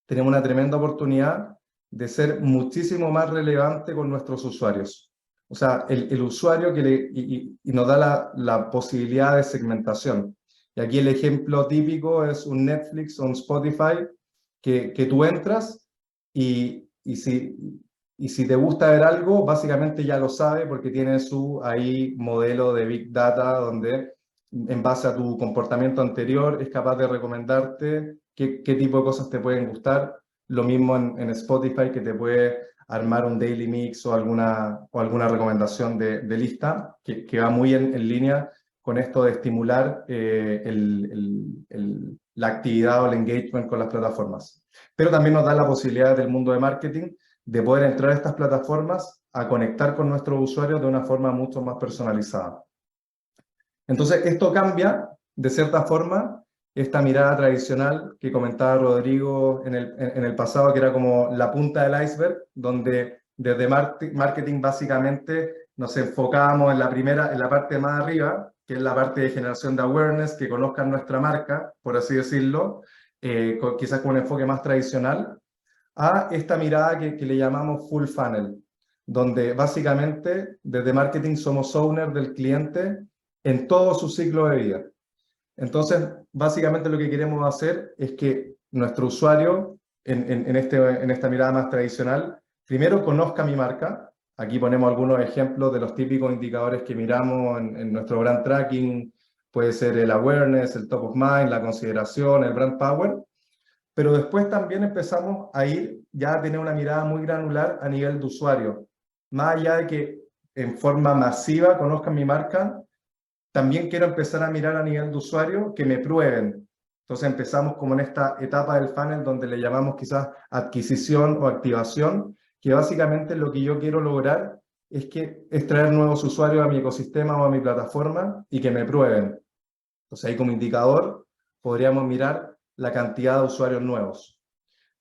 Tenemos una tremenda oportunidad de ser muchísimo más relevante con nuestros usuarios. O sea, el usuario y nos da la posibilidad de segmentación. Y aquí el ejemplo típico es un Netflix o un Spotify que tú entras y si te gusta ver algo, básicamente ya lo sabe porque tiene su modelo de Big Data donde en base a tu comportamiento anterior es capaz de recomendarte qué tipo de cosas te pueden gustar. Lo mismo en Spotify, que te puede armar un daily mix o alguna recomendación de lista que va muy en línea con esto de estimular la actividad o el engagement con las plataformas. Pero también nos da la posibilidad del mundo de marketing de poder entrar a estas plataformas a conectar con nuestros usuarios de una forma mucho más personalizada. Entonces, esto cambia, de cierta forma, esta mirada tradicional que comentaba Rodrigo en el pasado, que era como la punta del iceberg, donde desde marketing básicamente nos enfocábamos en la parte más arriba, que es la parte de generación de awareness, que conozcan nuestra marca, por así decirlo, quizás con un enfoque más tradicional, a esta mirada que le llamamos full funnel, donde básicamente desde marketing somos owner del cliente en todo su ciclo de vida. Entonces, básicamente lo que queremos hacer es que nuestro usuario, en esta mirada más tradicional, primero conozca mi marca. Aquí ponemos algunos ejemplos de los típicos indicadores que miramos en nuestro brand tracking. Puede ser el awareness, el top of mind, la consideración, el brand power. pero después también empezamos a ir ya a tener una mirada muy granular a nivel de usuario. Más allá de que en forma masiva conozcan mi marca, también quiero empezar a mirar a nivel de usuario que me prueben. Entonces empezamos como en esta etapa del funnel donde le llamamos quizás adquisición o activación, que básicamente lo que yo quiero lograr es traer nuevos usuarios a mi ecosistema o a mi plataforma y que me prueben. Entonces ahí como indicador podríamos mirar la cantidad de usuarios nuevos.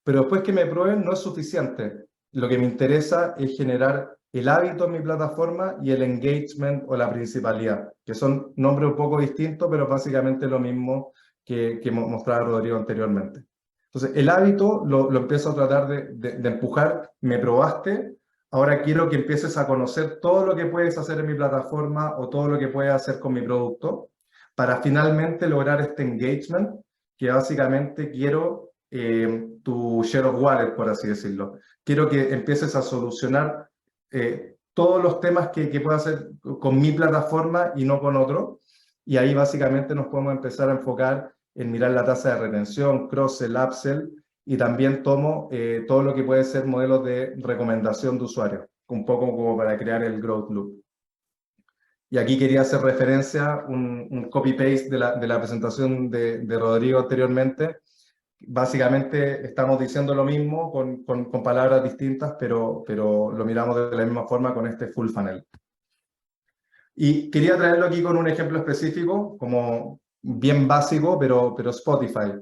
Pero después que me prueben no es suficiente. Lo que me interesa es generar el hábito en mi plataforma y el engagement o la principalidad, que son nombres un poco distintos, pero básicamente lo mismo que mostraba Rodrigo anteriormente. Entonces, el hábito lo empiezo a tratar de empujar. Me probaste, ahora quiero que empieces a conocer todo lo que puedes hacer en mi plataforma o todo lo que puedes hacer con mi producto, para finalmente lograr este engagement, que básicamente quiero tu share of wallet, por así decirlo. Quiero que empieces a solucionar todos los temas que pueda hacer con mi plataforma y no con otro. Y ahí básicamente nos podemos empezar a enfocar en mirar la tasa de retención, cross-sell, upsell, y también tomo todo lo que puede ser modelos de recomendación de usuarios, un poco como para crear el growth loop. Y aquí quería hacer referencia, un copy-paste de la presentación de Rodrigo anteriormente. Básicamente estamos diciendo lo mismo con palabras distintas, pero lo miramos de la misma forma con este full funnel. Y quería traerlo aquí con un ejemplo específico, como bien básico, pero Spotify.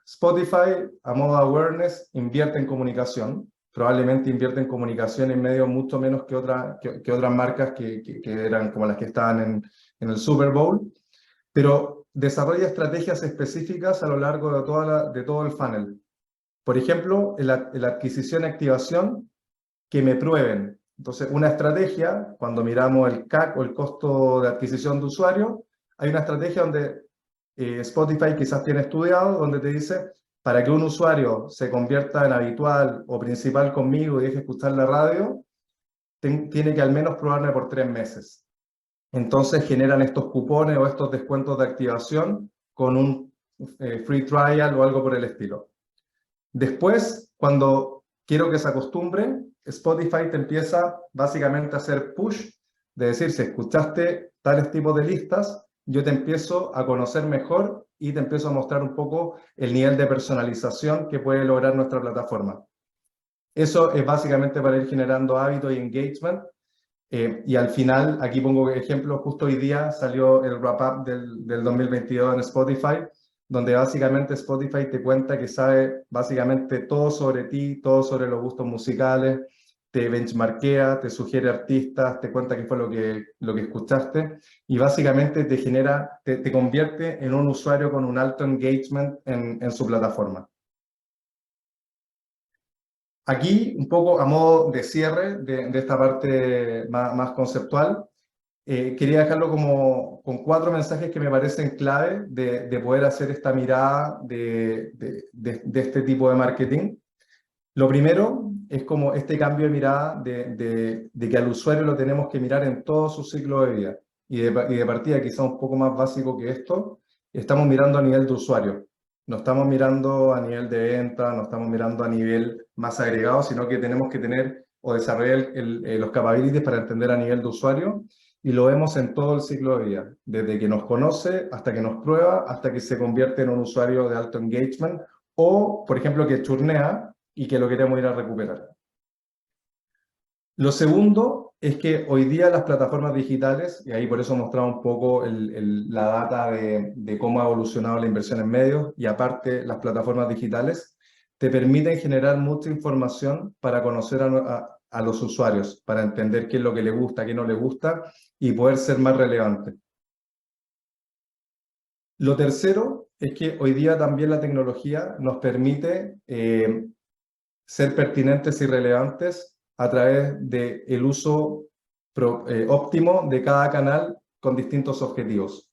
Spotify, a modo de awareness, invierte en comunicación. Probablemente invierte en comunicación en medios mucho menos que otras marcas que eran como las que estaban en el Super Bowl, pero desarrolla estrategias específicas a lo largo de todo el funnel. Por ejemplo, en la adquisición y activación, que me prueben. Entonces, una estrategia, cuando miramos el CAC o el costo de adquisición de usuario, hay una estrategia donde Spotify quizás tiene estudiado, donde te dice, para que un usuario se convierta en habitual o principal conmigo y deje escuchar la radio, tiene que al menos probarme por 3 meses. Entonces generan estos cupones o estos descuentos de activación con un free trial o algo por el estilo. Después, cuando quiero que se acostumbre, Spotify te empieza básicamente a hacer push, de decir, si escuchaste tales tipos de listas, yo te empiezo a conocer mejor y te empiezo a mostrar un poco el nivel de personalización que puede lograr nuestra plataforma. Eso es básicamente para ir generando hábito y engagement. Y al final, aquí pongo ejemplo, justo hoy día salió el wrap-up del 2022 en Spotify, donde básicamente Spotify te cuenta que sabe básicamente todo sobre ti, todo sobre los gustos musicales, te benchmarkea, te sugiere artistas, te cuenta qué fue lo que escuchaste, y básicamente te convierte en un usuario con un alto engagement en su plataforma. Aquí, un poco a modo de cierre de esta parte más conceptual, quería dejarlo como con 4 mensajes que me parecen clave de poder hacer esta mirada de este tipo de marketing. Lo primero es como este cambio de mirada de que al usuario lo tenemos que mirar en todo su ciclo de vida. Y de partida, quizá un poco más básico que esto, estamos mirando a nivel de usuario. No estamos mirando a nivel de venta, no estamos mirando a nivel más agregado, sino que tenemos que tener o desarrollar los capabilities para entender a nivel de usuario, y lo vemos en todo el ciclo de vida, desde que nos conoce hasta que nos prueba, hasta que se convierte en un usuario de alto engagement, o, por ejemplo, que churnea y que lo queremos ir a recuperar. Lo segundo es que hoy día las plataformas digitales, y ahí por eso mostramos un poco la data de cómo ha evolucionado la inversión en medios, y aparte las plataformas digitales, te permiten generar mucha información para conocer a los usuarios, para entender qué es lo que le gusta, qué no le gusta, y poder ser más relevante. Lo tercero es que hoy día también la tecnología nos permite ser pertinentes y relevantes a través del uso óptimo de cada canal con distintos objetivos.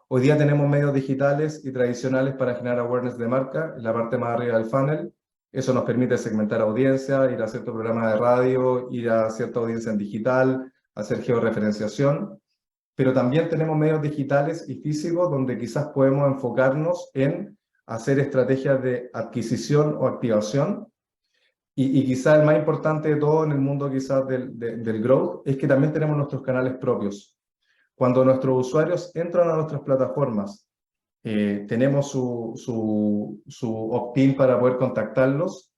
Hoy día tenemos medios digitales y tradicionales para generar awareness de marca, en la parte más arriba del funnel. Eso nos permite segmentar audiencia, ir a cierto programa de radio, ir a cierta audiencia en digital, hacer georreferenciación. Pero también tenemos medios digitales y físicos donde quizás podemos enfocarnos en hacer estrategias de adquisición o activación. Y quizás el más importante de todo en el mundo quizás del growth es que también tenemos nuestros canales propios. Cuando nuestros usuarios entran a nuestras plataformas, tenemos su opt-in para poder contactarlos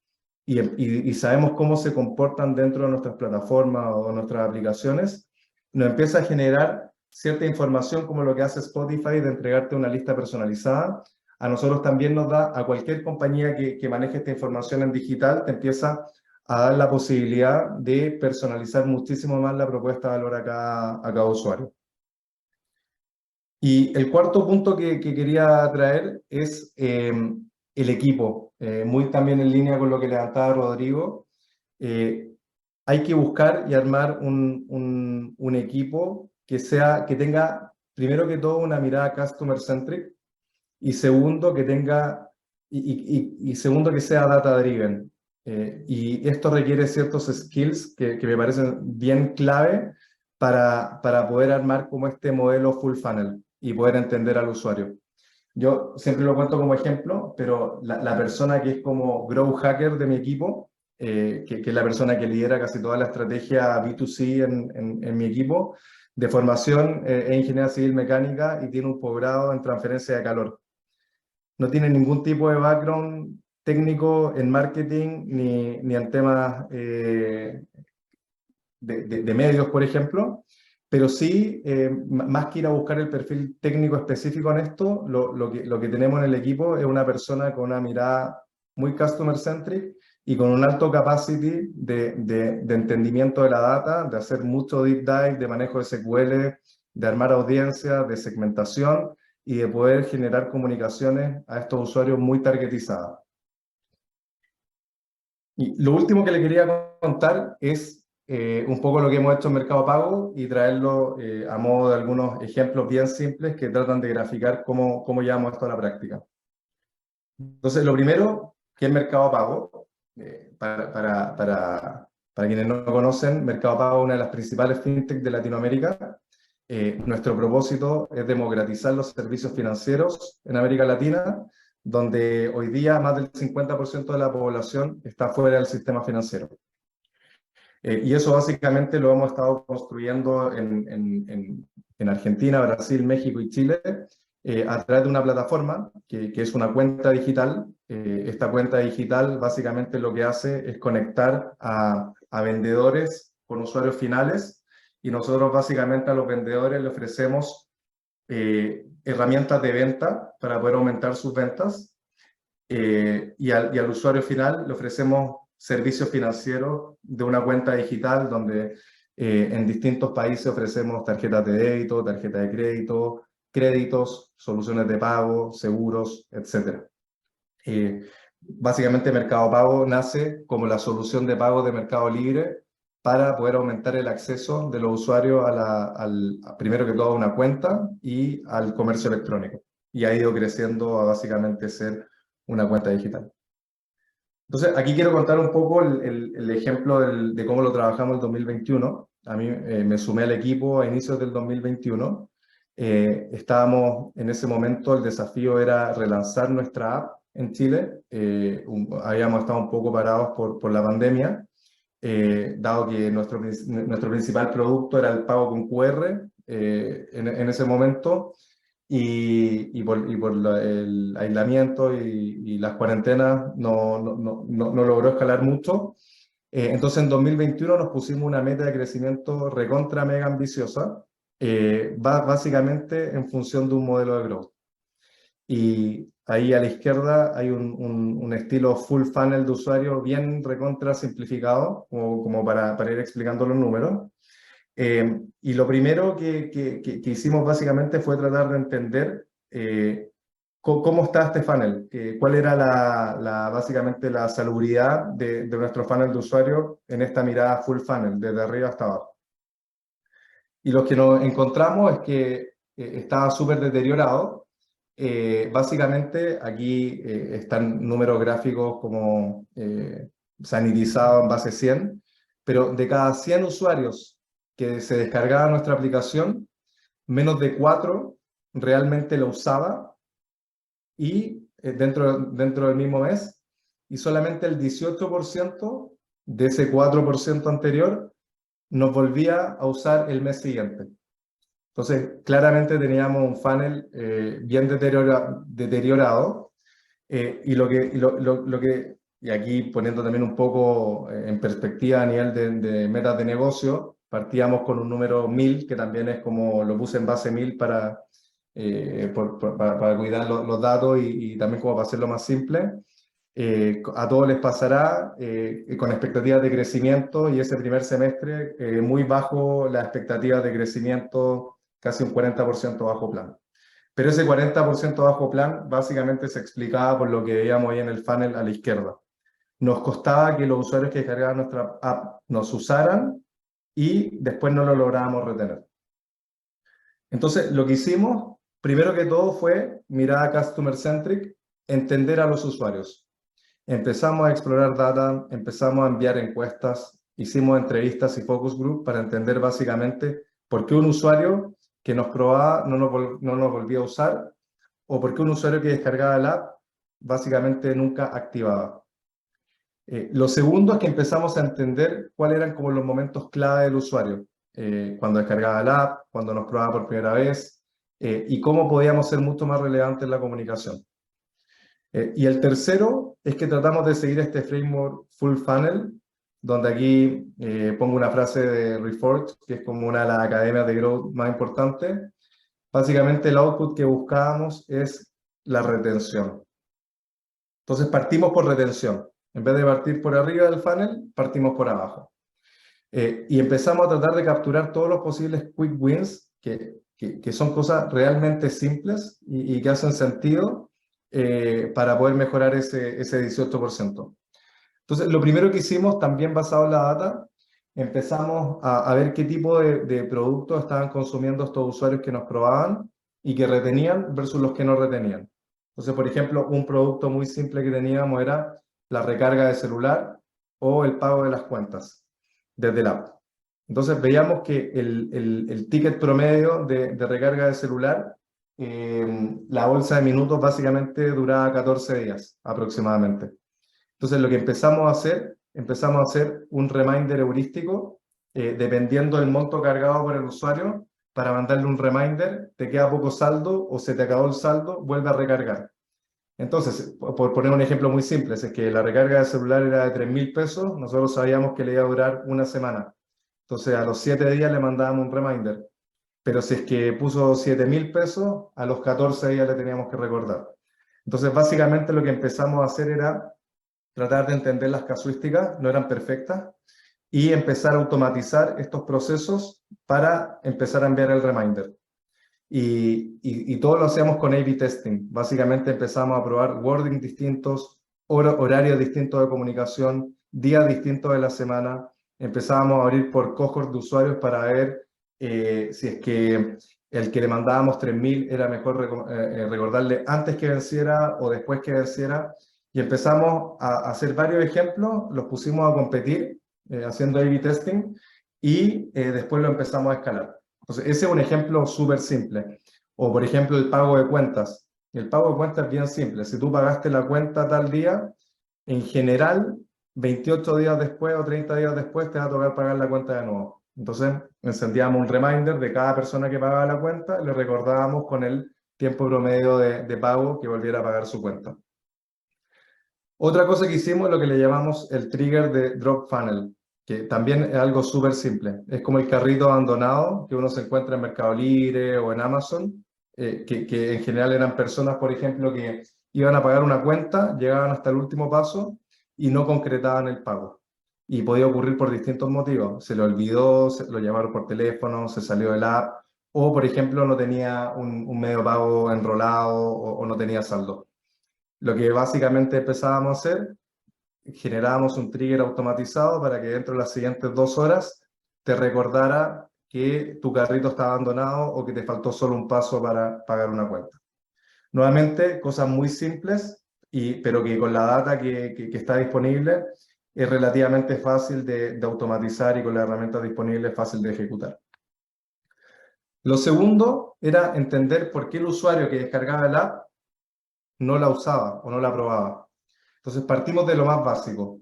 y sabemos cómo se comportan dentro de nuestras plataformas o nuestras aplicaciones, nos empieza a generar cierta información como lo que hace Spotify de entregarte una lista personalizada. A nosotros también nos da, a cualquier compañía que maneje esta información en digital, te empieza a dar la posibilidad de personalizar muchísimo más la propuesta de valor a cada usuario. Y el cuarto punto que quería traer es el equipo, muy también en línea con lo que levantaba Rodrigo. Hay que buscar y armar un equipo que tenga, primero que todo, una mirada customer-centric, y segundo, que sea data-driven. Y esto requiere ciertos skills que me parecen bien clave para poder armar como este modelo full funnel y poder entender al usuario. Yo siempre lo cuento como ejemplo, pero la persona que es como growth hacker de mi equipo, que es la persona que lidera casi toda la estrategia B2C en mi equipo, de formación es ingeniera civil mecánica y tiene un posgrado en transferencia de calor. No tiene ningún tipo de background técnico en marketing ni en temas de medios, por ejemplo, pero sí, más que ir a buscar el perfil técnico específico en esto, lo que tenemos en el equipo es una persona con una mirada muy customer-centric y con un alto capacity de entendimiento de la data, de hacer mucho deep dive, de manejo de SQL, de armar audiencias, de segmentación y de poder generar comunicaciones a estos usuarios muy targetizadas. Y lo último que le quería contar es un poco lo que hemos hecho en Mercado Pago y traerlo a modo de algunos ejemplos bien simples que tratan de graficar cómo llevamos esto a la práctica. Entonces, lo primero, ¿qué es Mercado Pago? Para quienes no conocen, Mercado Pago es una de las principales fintech de Latinoamérica. Nuestro propósito es democratizar los servicios financieros en América Latina, donde hoy día más del 50% de la población está fuera del sistema financiero. Y eso básicamente lo hemos estado construyendo en Argentina, Brasil, México y Chile, a través de una plataforma que es una cuenta digital. Esta cuenta digital básicamente lo que hace es conectar a vendedores con usuarios finales, y nosotros básicamente a los vendedores le ofrecemos herramientas de venta para poder aumentar sus ventas, y al usuario final le ofrecemos servicios financieros de una cuenta digital donde en distintos países ofrecemos tarjetas de débito, tarjetas de crédito, créditos, soluciones de pago, seguros, etc. Básicamente Mercado Pago nace como la solución de pago de Mercado Libre para poder aumentar el acceso de los usuarios primero que todo a una cuenta y al comercio electrónico. Y ha ido creciendo a básicamente ser una cuenta digital. Entonces, aquí quiero contar un poco el ejemplo de cómo lo trabajamos en el 2021. A mí me sumé al equipo a inicios del 2021. Estábamos en ese momento, el desafío era relanzar nuestra app en Chile. Habíamos estado un poco parados por la pandemia, dado que nuestro principal producto era el pago con QR en ese momento. Y por el aislamiento y las cuarentenas no logró escalar mucho. Entonces en 2021 nos pusimos una meta de crecimiento recontra mega ambiciosa, básicamente en función de un modelo de growth. Y ahí a la izquierda hay un estilo full funnel de usuario bien recontra simplificado, como para ir explicando los números. Y lo primero que hicimos básicamente fue tratar de entender cómo está este funnel, cuál era básicamente la salubridad de nuestro funnel de usuario en esta mirada full funnel, desde arriba hasta abajo. Y lo que nos encontramos es que estaba súper deteriorado. Básicamente aquí están números gráficos como sanitizados en base 100, pero de cada 100 usuarios que se descargaba nuestra aplicación, menos de 4 realmente lo usaba, y dentro del mismo mes, y solamente el 18% de ese 4% anterior nos volvía a usar el mes siguiente. Entonces, claramente teníamos un funnel bien deteriorado, y aquí poniendo también un poco en perspectiva a nivel de metas de negocio, partíamos con un número 1000, que también es como lo puse en base 1000 para cuidar los datos y también como para hacerlo más simple. A todos les pasará con expectativas de crecimiento, y ese primer semestre muy bajo las expectativas de crecimiento, casi un 40% bajo plan. Pero ese 40% bajo plan básicamente se explicaba por lo que veíamos ahí en el funnel a la izquierda. Nos costaba que los usuarios que descargaban nuestra app nos usaran y después no lo lográbamos retener. Entonces, lo que hicimos, primero que todo, fue mirada customer-centric, entender a los usuarios. Empezamos a explorar data, empezamos a enviar encuestas, hicimos entrevistas y focus group para entender básicamente por qué un usuario que nos probaba no nos volvía a usar, o por qué un usuario que descargaba la app básicamente nunca activaba. Lo segundo es que empezamos a entender cuáles eran como los momentos clave del usuario, cuando descargaba la app, cuando nos probaba por primera vez, y cómo podíamos ser mucho más relevantes en la comunicación. Y el tercero es que tratamos de seguir este framework full funnel, donde aquí pongo una frase de Reforge, que es como una de las academias de growth más importantes. Básicamente el output que buscábamos es la retención. Entonces partimos por retención. En vez de partir por arriba del funnel, partimos por abajo. Y empezamos a tratar de capturar todos los posibles quick wins, que son cosas realmente simples y que hacen sentido para poder mejorar ese 18%. Entonces, lo primero que hicimos, también basado en la data, empezamos a ver qué tipo de productos estaban consumiendo estos usuarios que nos probaban y que retenían versus los que no retenían. Entonces, por ejemplo, un producto muy simple que teníamos era la recarga de celular o el pago de las cuentas desde la app. Entonces, veíamos que el ticket promedio de recarga de celular, la bolsa de minutos básicamente duraba 14 días aproximadamente. Entonces, lo que empezamos a hacer un reminder heurístico, dependiendo del monto cargado por el usuario, para mandarle un reminder: te queda poco saldo o se te acabó el saldo, vuelve a recargar. Entonces, por poner un ejemplo muy simple, si es que la recarga de celular era de 3.000 pesos, nosotros sabíamos que le iba a durar una semana. Entonces, a los 7 días le mandábamos un reminder. Pero si es que puso 7.000 pesos, a los 14 días le teníamos que recordar. Entonces, básicamente lo que empezamos a hacer era tratar de entender las casuísticas, no eran perfectas, y empezar a automatizar estos procesos para empezar a enviar el reminder. Y todo lo hacíamos con A/B testing. Básicamente empezamos a probar wording distintos, horarios distintos de comunicación, días distintos de la semana. Empezábamos a abrir por cohort de usuarios para ver si es que el que le mandábamos 3.000 era mejor recordarle antes que venciera o después que venciera. Y empezamos a hacer varios ejemplos, los pusimos a competir haciendo A/B testing, y después lo empezamos a escalar. Entonces, ese es un ejemplo súper simple. O, por ejemplo, el pago de cuentas. El pago de cuentas es bien simple. Si tú pagaste la cuenta tal día, en general, 28 días después o 30 días después te va a tocar pagar la cuenta de nuevo. Entonces, encendíamos un reminder de cada persona que pagaba la cuenta, le recordábamos con el tiempo promedio de pago que volviera a pagar su cuenta. Otra cosa que hicimos es lo que le llamamos el trigger de drop funnel, que también es algo súper simple. Es como el carrito abandonado que uno se encuentra en Mercado Libre o en Amazon, que en general eran personas, por ejemplo, que iban a pagar una cuenta, llegaban hasta el último paso y no concretaban el pago. Y podía ocurrir por distintos motivos. Se le olvidó, lo llamaron por teléfono, se salió del app, o, por ejemplo, no tenía un medio de pago enrolado o no tenía saldo. Lo que básicamente empezábamos a hacer, generábamos un trigger automatizado para que dentro de las siguientes 2 horas te recordara que tu carrito está abandonado o que te faltó solo un paso para pagar una cuenta. Nuevamente, cosas muy simples, pero que con la data que está disponible es relativamente fácil de automatizar, y con las herramientas disponibles fácil de ejecutar. Lo segundo era entender por qué el usuario que descargaba el app no la usaba o no la probaba. Entonces partimos de lo más básico.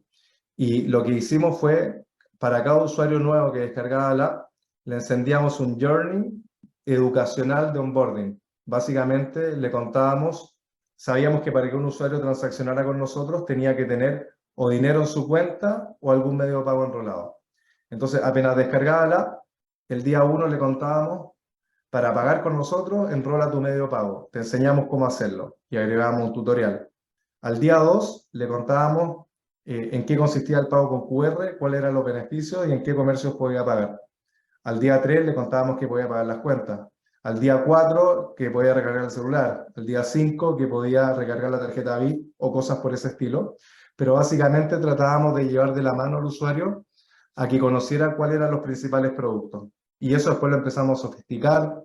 Y lo que hicimos fue, para cada usuario nuevo que descargaba la app, le encendíamos un journey educacional de onboarding. Básicamente le contábamos, sabíamos que para que un usuario transaccionara con nosotros tenía que tener o dinero en su cuenta o algún medio de pago enrolado. Entonces, apenas descargaba la app, el día 1 le contábamos, para pagar con nosotros, enrola tu medio de pago. Te enseñamos cómo hacerlo y agregábamos un tutorial. Al día 2 le contábamos en qué consistía el pago con QR, cuáles eran los beneficios y en qué comercios podía pagar. Al día 3 le contábamos que podía pagar las cuentas. Al día 4 que podía recargar el celular. Al día 5 que podía recargar la tarjeta VIP o cosas por ese estilo. Pero básicamente tratábamos de llevar de la mano al usuario a que conociera cuáles eran los principales productos. Y eso después lo empezamos a sofisticar,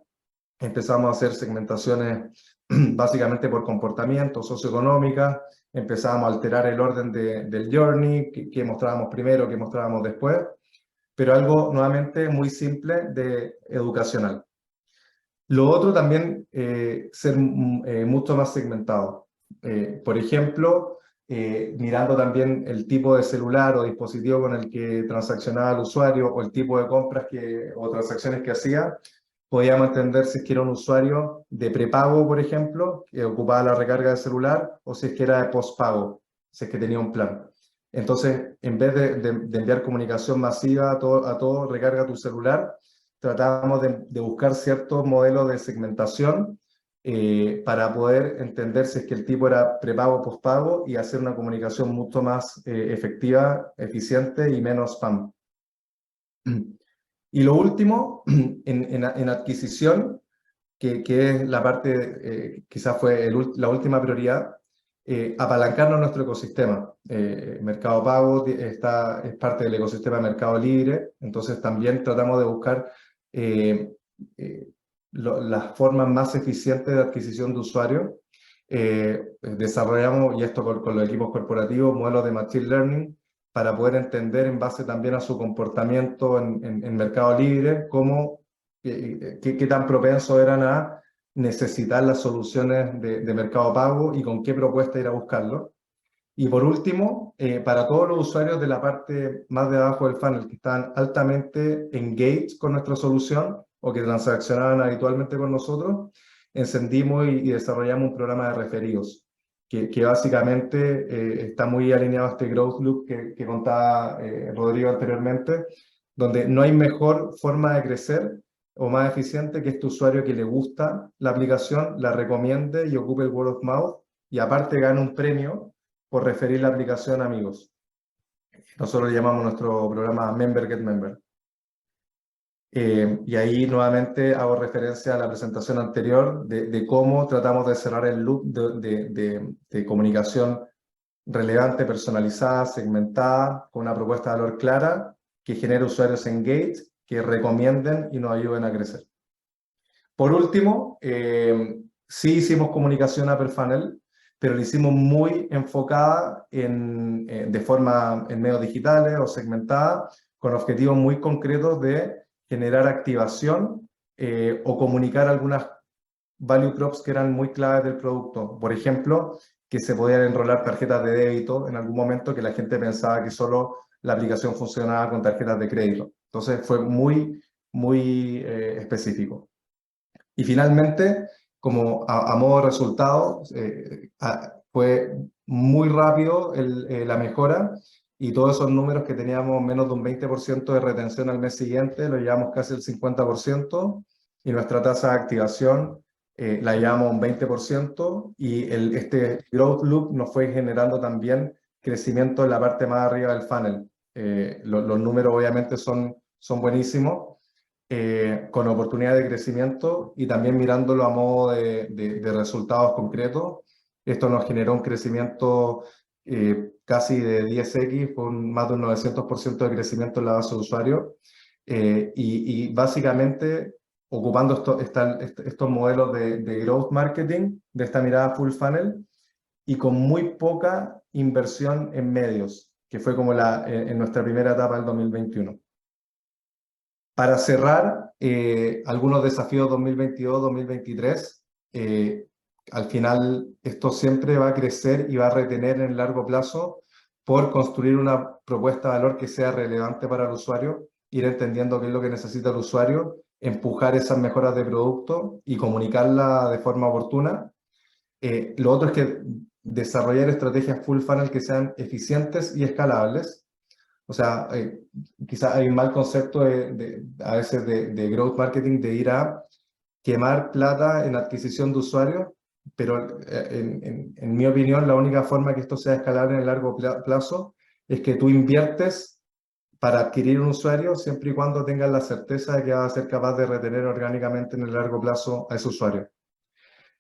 empezamos a hacer segmentaciones básicamente por comportamiento, socioeconómica, empezamos a alterar el orden del journey, que mostrábamos primero, que mostrábamos después, pero algo nuevamente muy simple de educacional. Lo otro también, ser mucho más segmentado. Por ejemplo, mirando también el tipo de celular o dispositivo con el que transaccionaba el usuario o el tipo de compras o transacciones que hacía, podíamos entender si es que era un usuario de prepago, por ejemplo, que ocupaba la recarga de celular, o si es que era de postpago, si es que tenía un plan. Entonces, en vez de enviar comunicación masiva a todo, recarga tu celular, tratábamos de buscar ciertos modelos de segmentación para poder entender si es que el tipo era prepago o postpago y hacer una comunicación mucho más efectiva, eficiente y menos spam. Y lo último, en adquisición, que es la parte, quizás fue la última prioridad, apalancarnos nuestro ecosistema. Mercado Pago es parte del ecosistema de Mercado Libre, entonces también tratamos de buscar las formas más eficientes de adquisición de usuarios. Desarrollamos, y esto con los equipos corporativos, modelos de Machine Learning para poder entender en base también a su comportamiento en Mercado Libre, qué tan propensos eran a necesitar las soluciones de Mercado Pago y con qué propuesta ir a buscarlo. Y por último, para todos los usuarios de la parte más de abajo del funnel que están altamente engaged con nuestra solución o que transaccionaban habitualmente con nosotros, encendimos y desarrollamos un programa de referidos que básicamente está muy alineado a este growth loop que contaba Rodrigo anteriormente, donde no hay mejor forma de crecer o más eficiente que este usuario que le gusta la aplicación, la recomiende y ocupe el word of mouth y aparte gane un premio por referir la aplicación a amigos. Nosotros llamamos nuestro programa Member Get Member. Y ahí nuevamente hago referencia a la presentación anterior de cómo tratamos de cerrar el loop de comunicación relevante, personalizada, segmentada, con una propuesta de valor clara, que genere usuarios engaged, que recomienden y nos ayuden a crecer. Por último, sí hicimos comunicación upper funnel, pero lo hicimos muy enfocada en medios digitales o segmentada, con objetivos muy concretos de generar activación o comunicar algunas value props que eran muy claves del producto. Por ejemplo, que se podían enrolar tarjetas de débito en algún momento que la gente pensaba que solo la aplicación funcionaba con tarjetas de crédito. Entonces fue muy, muy específico. Y finalmente, como a modo de resultado, fue muy rápido la mejora y todos esos números que teníamos menos de un 20% de retención al mes siguiente, lo llevamos casi el 50% y nuestra tasa de activación la llevamos un 20% y este growth loop nos fue generando también crecimiento en la parte más arriba del funnel. Los números obviamente son buenísimos. Con oportunidad de crecimiento y también mirándolo a modo de resultados concretos. Esto nos generó un crecimiento casi de 10x, con más de un 900% de crecimiento en la base de usuarios. Y básicamente ocupando estos modelos de growth marketing, de esta mirada full funnel, y con muy poca inversión en medios, que fue como en nuestra primera etapa del 2021. Para cerrar, algunos desafíos 2022-2023, al final esto siempre va a crecer y va a retener en el largo plazo por construir una propuesta de valor que sea relevante para el usuario, ir entendiendo qué es lo que necesita el usuario, empujar esas mejoras de producto y comunicarla de forma oportuna. Lo otro es que desarrollar estrategias full funnel que sean eficientes y escalables. O sea, quizás hay un mal concepto a veces de growth marketing, de ir a quemar plata en adquisición de usuarios, pero en mi opinión la única forma que esto sea escalable en el largo plazo es que tú inviertes para adquirir un usuario siempre y cuando tengas la certeza de que vas a ser capaz de retener orgánicamente en el largo plazo a ese usuario.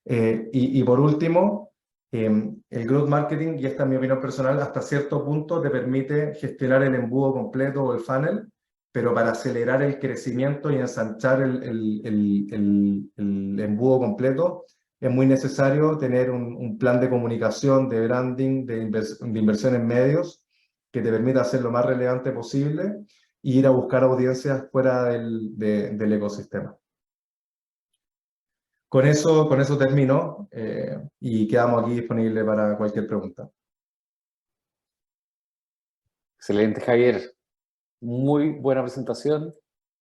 Y por último, el growth marketing, y esta es mi opinión personal, hasta cierto punto te permite gestionar el embudo completo o el funnel, pero para acelerar el crecimiento y ensanchar el embudo completo, es muy necesario tener un plan de comunicación, de branding, de inversión en medios, que te permita hacer lo más relevante posible e ir a buscar audiencias fuera del ecosistema. Con eso termino y quedamos aquí disponibles para cualquier pregunta. Excelente, Javier. Muy buena presentación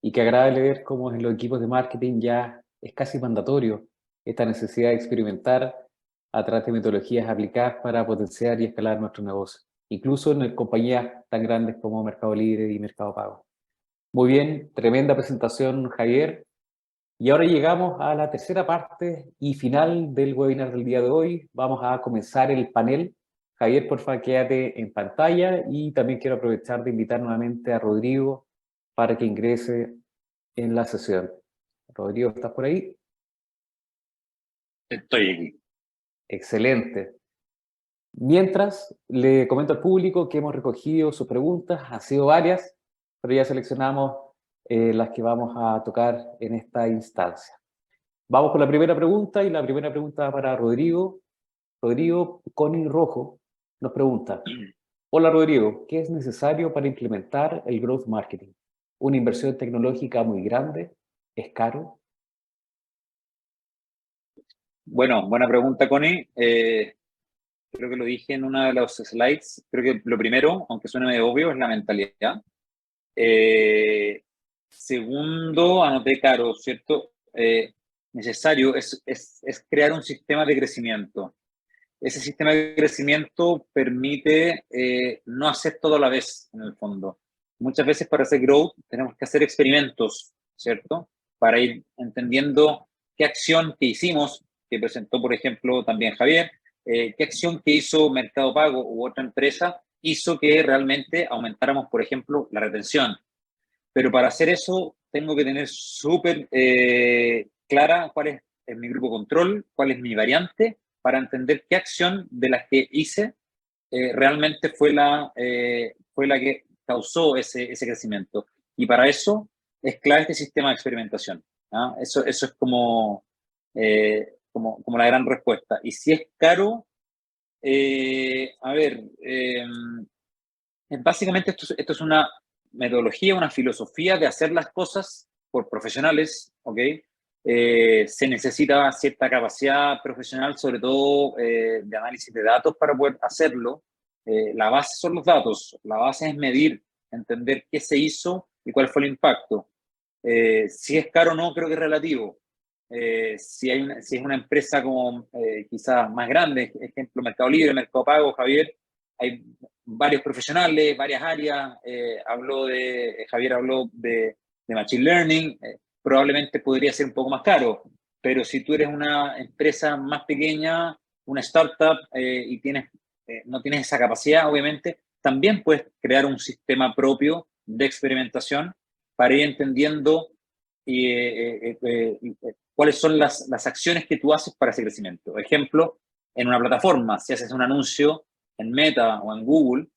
y qué agradable ver cómo en los equipos de marketing ya es casi mandatorio esta necesidad de experimentar a través de metodologías aplicadas para potenciar y escalar nuestro negocio, incluso en compañías tan grandes como Mercado Libre y Mercado Pago. Muy bien, tremenda presentación, Javier. Y ahora llegamos a la tercera parte y final del webinar del día de hoy. Vamos a comenzar el panel. Javier, porfa, quédate en pantalla y también quiero aprovechar de invitar nuevamente a Rodrigo para que ingrese en la sesión. Rodrigo, ¿estás por ahí? Estoy aquí. Excelente. Mientras, le comento al público que hemos recogido sus preguntas, han sido varias, pero ya seleccionamos las que vamos a tocar en esta instancia. Vamos con la primera pregunta y la primera pregunta para Rodrigo. Rodrigo Connie Rojo nos pregunta: hola Rodrigo, ¿qué es necesario para implementar el growth marketing? ¿Una inversión tecnológica muy grande? ¿Es caro? Bueno, buena pregunta, Connie. Creo que lo dije en una de los slides. Creo que lo primero, aunque suene medio obvio, es la mentalidad. Segundo, anoté caro, ¿cierto? Necesario es crear un sistema de crecimiento. Ese sistema de crecimiento permite no hacer todo a la vez, en el fondo. Muchas veces para hacer growth tenemos que hacer experimentos, ¿cierto? Para ir entendiendo qué acción que hicimos, que presentó, por ejemplo, también Javier, qué acción que hizo Mercado Pago u otra empresa hizo que realmente aumentáramos, por ejemplo, la retención. Pero para hacer eso tengo que tener súper clara cuál es mi grupo control, cuál es mi variante, para entender qué acción de las que hice realmente fue la que causó ese crecimiento. Y para eso es clave este sistema de experimentación. ¿Ah? Eso es como la gran respuesta. Y si es caro, a ver, básicamente esto es una metodología, una filosofía de hacer las cosas por profesionales, ¿ok? Se necesita cierta capacidad profesional, sobre todo de análisis de datos para poder hacerlo. La base son los datos, la base es medir, entender qué se hizo y cuál fue el impacto. Si es caro o no, creo que es relativo. Si es una empresa como quizás más grande, ejemplo Mercado Libre, Mercado Pago, Javier, hay varios profesionales, varias áreas. Javier habló de Machine Learning, probablemente podría ser un poco más caro, pero si tú eres una empresa más pequeña, una startup, y no tienes esa capacidad, obviamente, también puedes crear un sistema propio de experimentación para ir entendiendo cuáles son las acciones que tú haces para ese crecimiento. Ejemplo, en una plataforma, si haces un anuncio en Meta o en Google,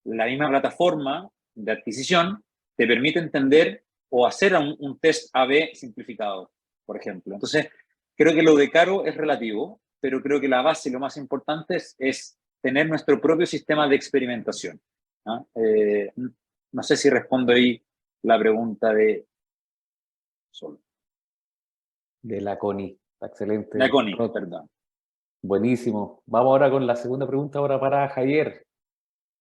la misma plataforma de adquisición te permite entender o hacer un test A/B simplificado, por ejemplo. Entonces, creo que lo de caro es relativo, pero creo que la base y lo más importante es tener nuestro propio sistema de experimentación. ¿No? No sé si respondo ahí la pregunta de Sol. De la Connie. Excelente. La Connie, perdón. Buenísimo. Vamos ahora con la segunda pregunta ahora para Javier.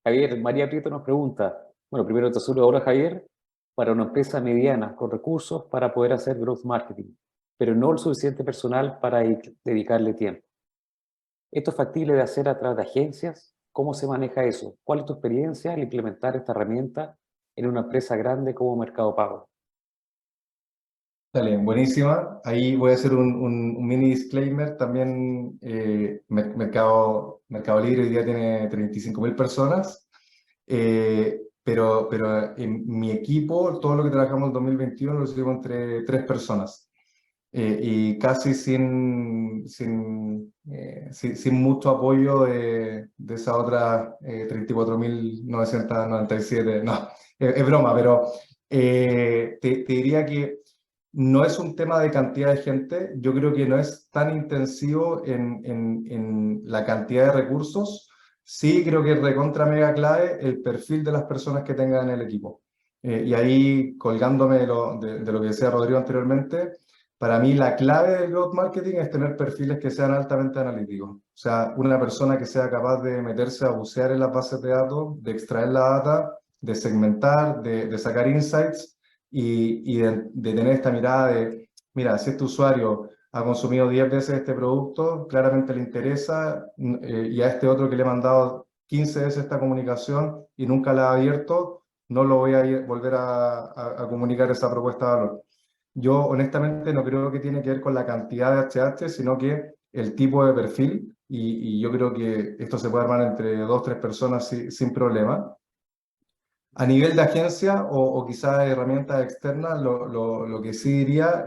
Javier, María Prieto nos pregunta, bueno, primero te saludo ahora, Javier, para una empresa mediana con recursos para poder hacer growth marketing, pero no el suficiente personal para dedicarle tiempo. ¿Esto es factible de hacer a través de agencias? ¿Cómo se maneja eso? ¿Cuál es tu experiencia al implementar esta herramienta en una empresa grande como Mercado Pago? Dale, buenísima. Ahí voy a hacer un mini disclaimer. También Mercado Libre hoy día tiene 35.000 personas, pero en mi equipo, todo lo que trabajamos en 2021 lo hicimos entre 3 personas. Y casi sin mucho apoyo de esas otras 34.997. No, es broma, pero te diría que no es un tema de cantidad de gente. Yo creo que no es tan intensivo en la cantidad de recursos. Sí, creo que es recontra mega clave el perfil de las personas que tengan en el equipo. Y ahí, colgándome de lo que decía Rodrigo anteriormente, para mí la clave del growth marketing es tener perfiles que sean altamente analíticos. O sea, una persona que sea capaz de meterse a bucear en las bases de datos, de extraer la data, de segmentar, de sacar insights y de tener esta mirada de, mira, si este usuario ha consumido 10 veces este producto, claramente le interesa, y a este otro que le he mandado 15 veces esta comunicación y nunca la ha abierto, no lo voy a volver a comunicar esa propuesta de valor. Yo honestamente no creo que tiene que ver con la cantidad de HH, sino que el tipo de perfil, y yo creo que esto se puede armar entre 2 o 3 personas sin problema. A nivel de agencia o quizás herramientas externas, lo que sí diría,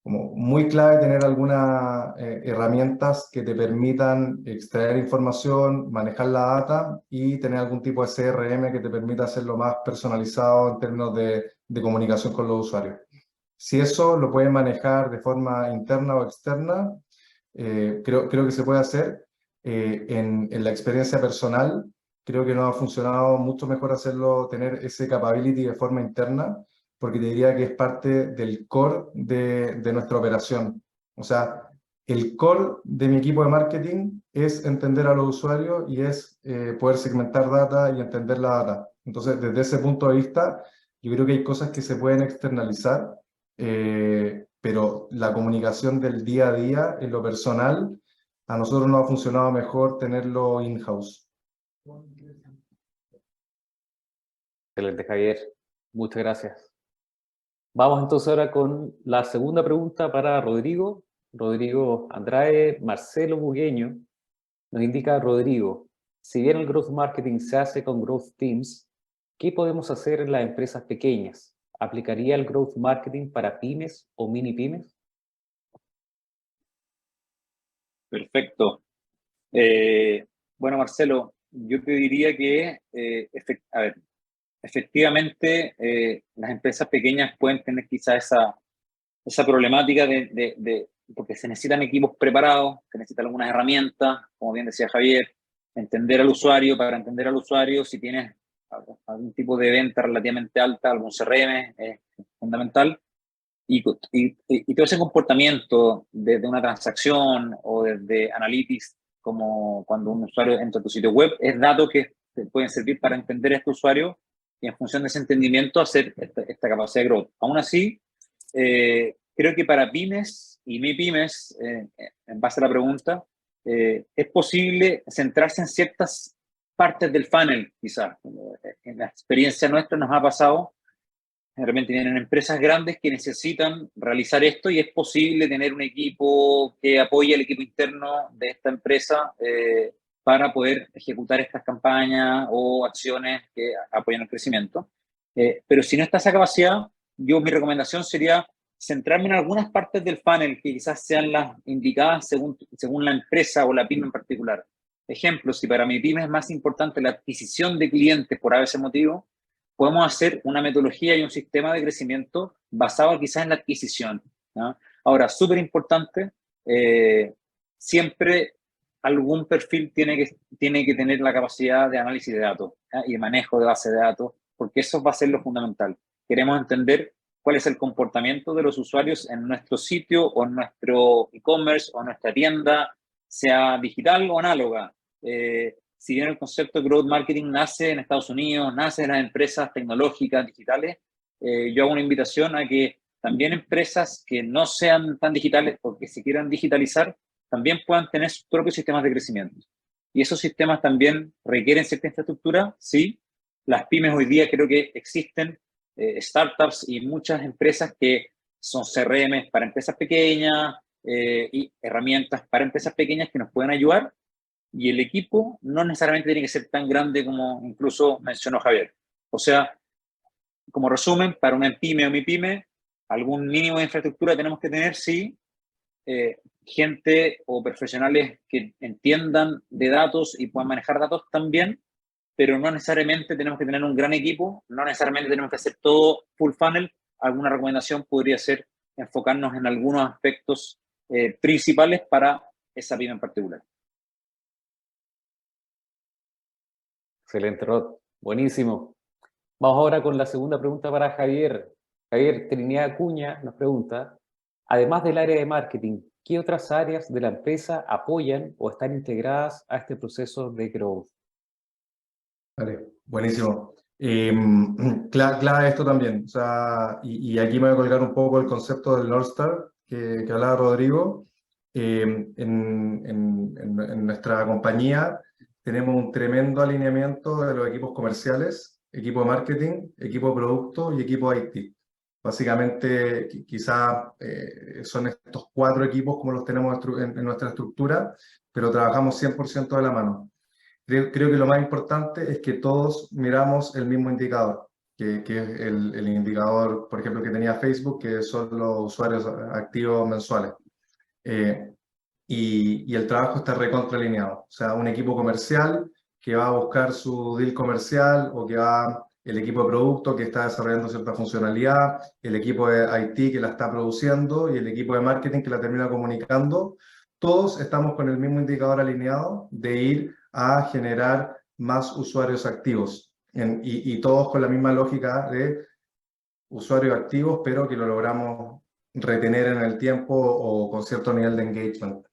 como muy clave tener algunas herramientas que te permitan extraer información, manejar la data y tener algún tipo de CRM que te permita hacerlo más personalizado en términos de comunicación con los usuarios. Si eso lo pueden manejar de forma interna o externa, creo que se puede hacer. En la experiencia personal, creo que nos ha funcionado mucho mejor hacerlo, tener ese capability de forma interna, porque te diría que es parte del core de nuestra operación. O sea, el core de mi equipo de marketing es entender a los usuarios y es poder segmentar data y entender la data. Entonces, desde ese punto de vista, yo creo que hay cosas que se pueden externalizar, pero la comunicación del día a día, en lo personal, a nosotros nos ha funcionado mejor tenerlo in-house. Excelente, Javier. Muchas gracias. Vamos entonces ahora con la segunda pregunta para Rodrigo. Rodrigo Andrade, Marcelo Bugueño. Nos indica Rodrigo, si bien el growth marketing se hace con growth teams, ¿qué podemos hacer en las empresas pequeñas? ¿Aplicaría el growth marketing para pymes o mini pymes? Perfecto. Bueno, Marcelo, yo te diría que, a ver, efectivamente, las empresas pequeñas pueden tener quizás esa problemática porque se necesitan equipos preparados, se necesitan algunas herramientas, como bien decía Javier, entender al usuario. Para entender al usuario, si tienes algún tipo de venta relativamente alta, algún CRM, es fundamental. Y todo ese comportamiento desde una transacción o desde analytics, como cuando un usuario entra a tu sitio web, es datos que te pueden servir para entender a este usuario y en función de ese entendimiento hacer esta capacidad de growth. Aún así, creo que para pymes y mi pymes, en base a la pregunta, es posible centrarse en ciertas partes del funnel, quizás. En la experiencia nuestra nos ha pasado. De repente tienen empresas grandes que necesitan realizar esto y es posible tener un equipo que apoye al equipo interno de esta empresa para poder ejecutar estas campañas o acciones que apoyan el crecimiento. Pero si no está esa capacidad, mi recomendación sería centrarme en algunas partes del funnel que quizás sean las indicadas según la empresa o la pyme en particular. Ejemplo, si para mi pyme es más importante la adquisición de clientes por ese motivo, podemos hacer una metodología y un sistema de crecimiento basado quizás en la adquisición, ¿no? Ahora, súper importante, siempre algún perfil tiene que tener la capacidad de análisis de datos, ¿no? Y de manejo de base de datos, porque eso va a ser lo fundamental. Queremos entender cuál es el comportamiento de los usuarios en nuestro sitio o en nuestro e-commerce o en nuestra tienda, sea digital o análoga. Si bien el concepto de growth marketing nace en Estados Unidos, nace en las empresas tecnológicas, digitales, yo hago una invitación a que también empresas que no sean tan digitales o que se quieran digitalizar, también puedan tener sus propios sistemas de crecimiento. Y esos sistemas también requieren cierta infraestructura, sí. Las pymes hoy día creo que existen startups y muchas empresas que son CRM para empresas pequeñas y herramientas para empresas pequeñas que nos pueden ayudar. Y el equipo no necesariamente tiene que ser tan grande como incluso mencionó Javier. O sea, como resumen, para una pyme o mi pyme, algún mínimo de infraestructura tenemos que tener, sí. Gente o profesionales que entiendan de datos y puedan manejar datos también, pero no necesariamente tenemos que tener un gran equipo, no necesariamente tenemos que hacer todo full funnel. Alguna recomendación podría ser enfocarnos en algunos aspectos principales para esa pyme en particular. Excelente, Rod. Buenísimo. Vamos ahora con la segunda pregunta para Javier. Javier Trinidad Acuña nos pregunta, además del área de marketing, ¿qué otras áreas de la empresa apoyan o están integradas a este proceso de growth? Vale, buenísimo. Clave esto también, o sea, y aquí me voy a colgar un poco el concepto del North Star que hablaba Rodrigo. En nuestra compañía tenemos un tremendo alineamiento de los equipos comerciales, equipo de marketing, equipo de producto y equipo de IT. Básicamente, quizá son estos 4 equipos como los tenemos en nuestra estructura, pero trabajamos 100% de la mano. Creo que lo más importante es que todos miramos el mismo indicador, que es el indicador, por ejemplo, que tenía Facebook, que son los usuarios activos mensuales. Y el trabajo está recontraalineado. O sea, un equipo comercial que va a buscar su deal comercial o que va el equipo de producto que está desarrollando cierta funcionalidad, el equipo de IT que la está produciendo y el equipo de marketing que la termina comunicando. Todos estamos con el mismo indicador alineado de ir a generar más usuarios activos y todos con la misma lógica de usuarios activos, pero que lo logramos retener en el tiempo o con cierto nivel de engagement.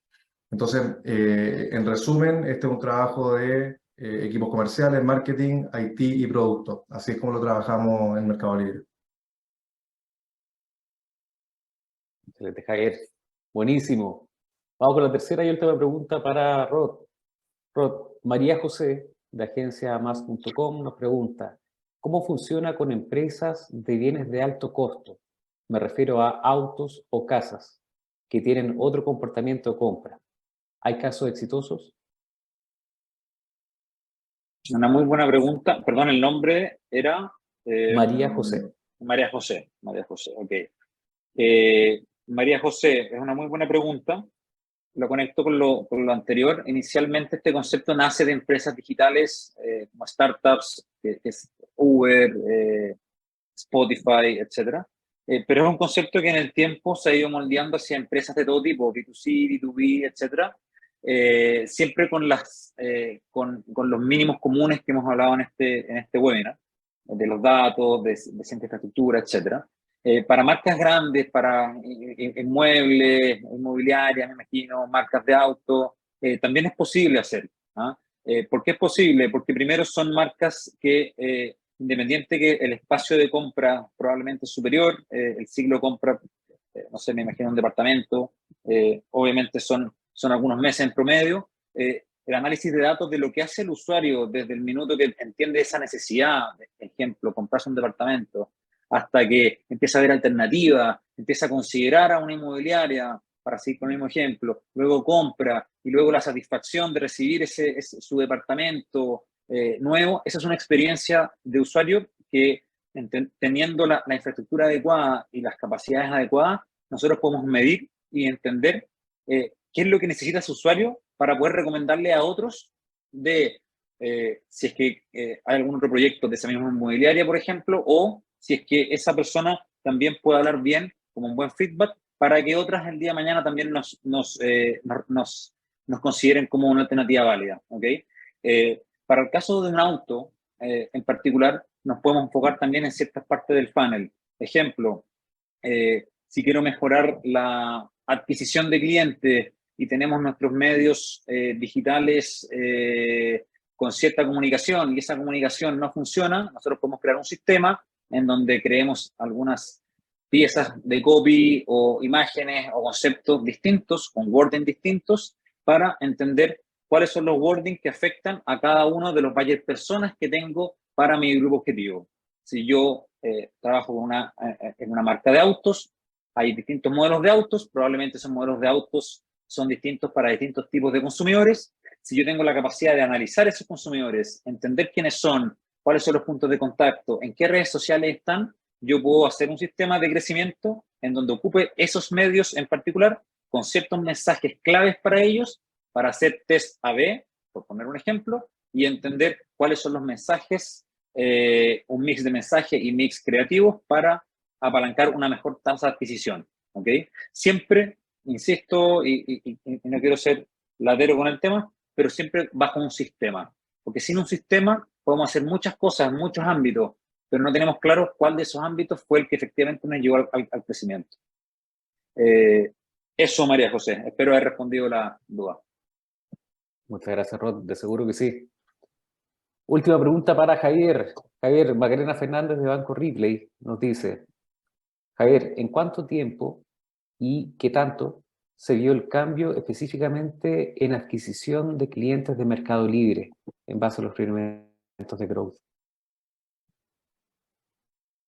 Entonces, en resumen, este es un trabajo de equipos comerciales, marketing, IT y producto. Así es como lo trabajamos en Mercado Libre. Excelente, Javier. Buenísimo. Vamos con la tercera y última pregunta para Rod. Rod, María José, de agencia más.com, nos pregunta, ¿cómo funciona con empresas de bienes de alto costo? Me refiero a autos o casas que tienen otro comportamiento de compra. ¿Hay casos exitosos? Una muy buena pregunta. Perdón, el nombre era... María José. María José, ok. María José, es una muy buena pregunta. Lo conecto con lo anterior. Inicialmente este concepto nace de empresas digitales como startups, que es Uber, Spotify, etc. Pero es un concepto que en el tiempo se ha ido moldeando hacia empresas de todo tipo, B2C, B2B, etc. Siempre con los mínimos comunes que hemos hablado en este webinar, de los datos, de cierta infraestructura, etc. Para marcas grandes, para inmuebles, inmobiliarias, me imagino, marcas de auto, también es posible hacerlo. ¿Ah? ¿Por qué es posible? Porque primero son marcas que, independiente que el espacio de compra probablemente es superior, el ciclo de compra, no sé, me imagino un departamento, obviamente son algunos meses en promedio. El análisis de datos de lo que hace el usuario desde el minuto que entiende esa necesidad, por ejemplo, comprarse un departamento, hasta que empieza a ver alternativas, empieza a considerar a una inmobiliaria, para seguir con el mismo ejemplo, luego compra y luego la satisfacción de recibir su departamento nuevo. Esa es una experiencia de usuario que, teniendo la infraestructura adecuada y las capacidades adecuadas, nosotros podemos medir y entender qué es lo que necesita ese usuario para poder recomendarle a otros si es que hay algún otro proyecto de esa misma inmobiliaria, por ejemplo, o si es que esa persona también puede hablar bien, como un buen feedback, para que otras el día de mañana también nos consideren como una alternativa válida. ¿Okay? Para el caso de un auto en particular, nos podemos enfocar también en ciertas partes del funnel. Ejemplo, si quiero mejorar la adquisición de clientes, y tenemos nuestros medios digitales con cierta comunicación y esa comunicación no funciona, nosotros podemos crear un sistema en donde creemos algunas piezas de copy o imágenes o conceptos distintos, con wording distintos, para entender cuáles son los wordings que afectan a cada uno de los buyer personas que tengo para mi grupo objetivo. Si yo trabajo en una marca de autos, hay distintos modelos de autos, probablemente esos modelos de autos son distintos para distintos tipos de consumidores. Si yo tengo la capacidad de analizar esos consumidores, entender quiénes son, cuáles son los puntos de contacto, en qué redes sociales están, yo puedo hacer un sistema de crecimiento en donde ocupe esos medios en particular con ciertos mensajes claves para ellos, para hacer test A/B, por poner un ejemplo, y entender cuáles son los mensajes, un mix de mensajes y mix creativos para apalancar una mejor tasa de adquisición. ¿Ok? Siempre, insisto, y no quiero ser ladero con el tema, pero siempre bajo un sistema. Porque sin un sistema podemos hacer muchas cosas en muchos ámbitos, pero no tenemos claro cuál de esos ámbitos fue el que efectivamente nos llevó al crecimiento. Eso, María José. Espero haber respondido la duda. Muchas gracias, Rod. De seguro que sí. Última pregunta para Javier. Javier, Macarena Fernández de Banco Ripley nos dice: Javier, ¿en cuánto tiempo y qué tanto se vio el cambio específicamente en adquisición de clientes de Mercado Libre en base a los experimentos de growth?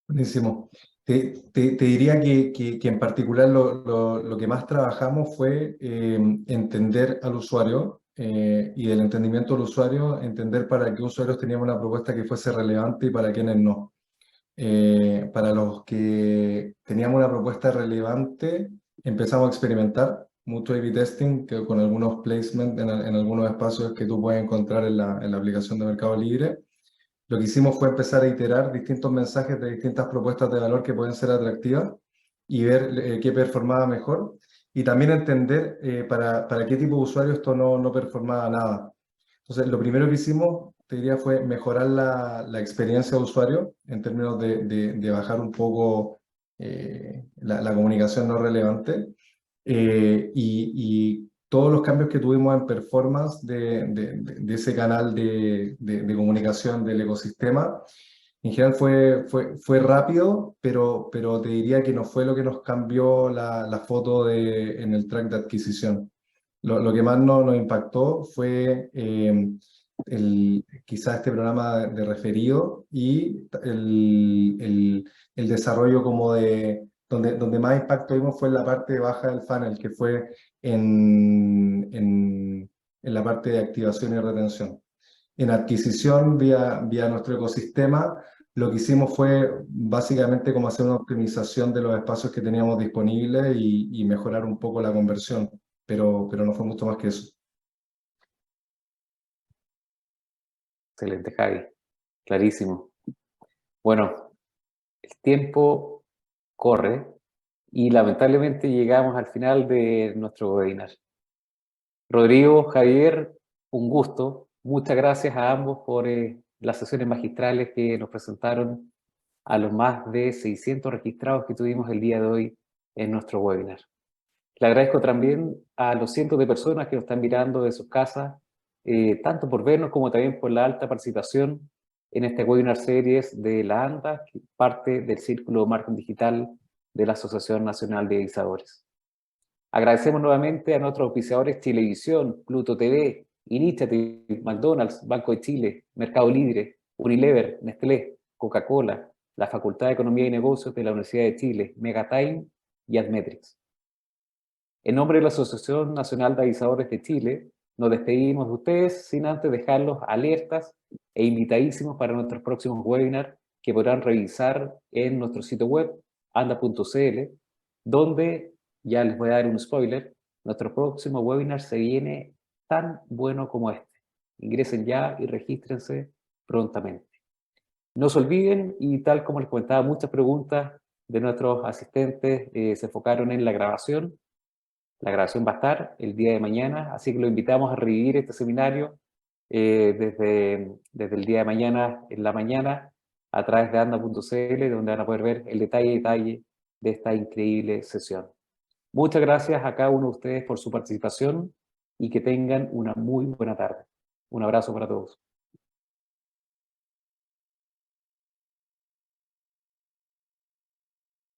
Buenísimo. Te diría que en particular lo que más trabajamos fue entender al usuario y del entendimiento del usuario, entender para qué usuarios teníamos una propuesta que fuese relevante y para quiénes no. Para los que teníamos una propuesta relevante, empezamos a experimentar mucho A/B testing con algunos placements en algunos espacios que tú puedes encontrar en la aplicación de Mercado Libre. Lo que hicimos fue empezar a iterar distintos mensajes de distintas propuestas de valor que pueden ser atractivas y ver qué performaba mejor. Y también entender para qué tipo de usuario esto no performaba nada. Entonces, lo primero que hicimos, te diría, fue mejorar la experiencia de usuario en términos de bajar un poco la comunicación no relevante. Y todos los cambios que tuvimos en performance de ese canal de comunicación del ecosistema, en general fue rápido, pero te diría que no fue lo que nos cambió la foto en el track de adquisición. Lo que más nos impactó fue quizás este programa de referido y el desarrollo como donde más impacto vimos fue en la parte baja del funnel, que fue en la parte de activación y retención. En adquisición vía nuestro ecosistema, lo que hicimos fue básicamente como hacer una optimización de los espacios que teníamos disponibles y mejorar un poco la conversión, pero no fue mucho más que eso. Excelente, Javi. Clarísimo. Bueno, el tiempo corre y lamentablemente llegamos al final de nuestro webinar. Rodrigo, Javier, un gusto. Muchas gracias a ambos por las sesiones magistrales que nos presentaron a los más de 600 registrados que tuvimos el día de hoy en nuestro webinar. Le agradezco también a los cientos de personas que nos están mirando de sus casas, tanto por vernos como también por la alta participación en este webinar series de la ANDA, que parte del Círculo de Marketing Digital de la Asociación Nacional de Editadores. Agradecemos nuevamente a nuestros auspiciadores Chilevisión, Pluto TV, Initiative, McDonald's, Banco de Chile, Mercado Libre, Unilever, Nestlé, Coca-Cola, la Facultad de Economía y Negocios de la Universidad de Chile, Megatime y Admetrics. En nombre de la Asociación Nacional de Avisadores de Chile, nos despedimos de ustedes sin antes dejarlos alertas e invitadísimos para nuestros próximos webinars que podrán revisar en nuestro sitio web, anda.cl, donde, ya les voy a dar un spoiler, nuestro próximo webinar se viene tan bueno como este. Ingresen ya y regístrense prontamente. No se olviden, y tal como les comentaba, muchas preguntas de nuestros asistentes se enfocaron en la grabación. La grabación va a estar el día de mañana, así que lo invitamos a revivir este seminario desde el día de mañana en la mañana a través de anda.cl, donde van a poder ver el detalle de esta increíble sesión. Muchas gracias a cada uno de ustedes por su participación y que tengan una muy buena tarde. Un abrazo para todos.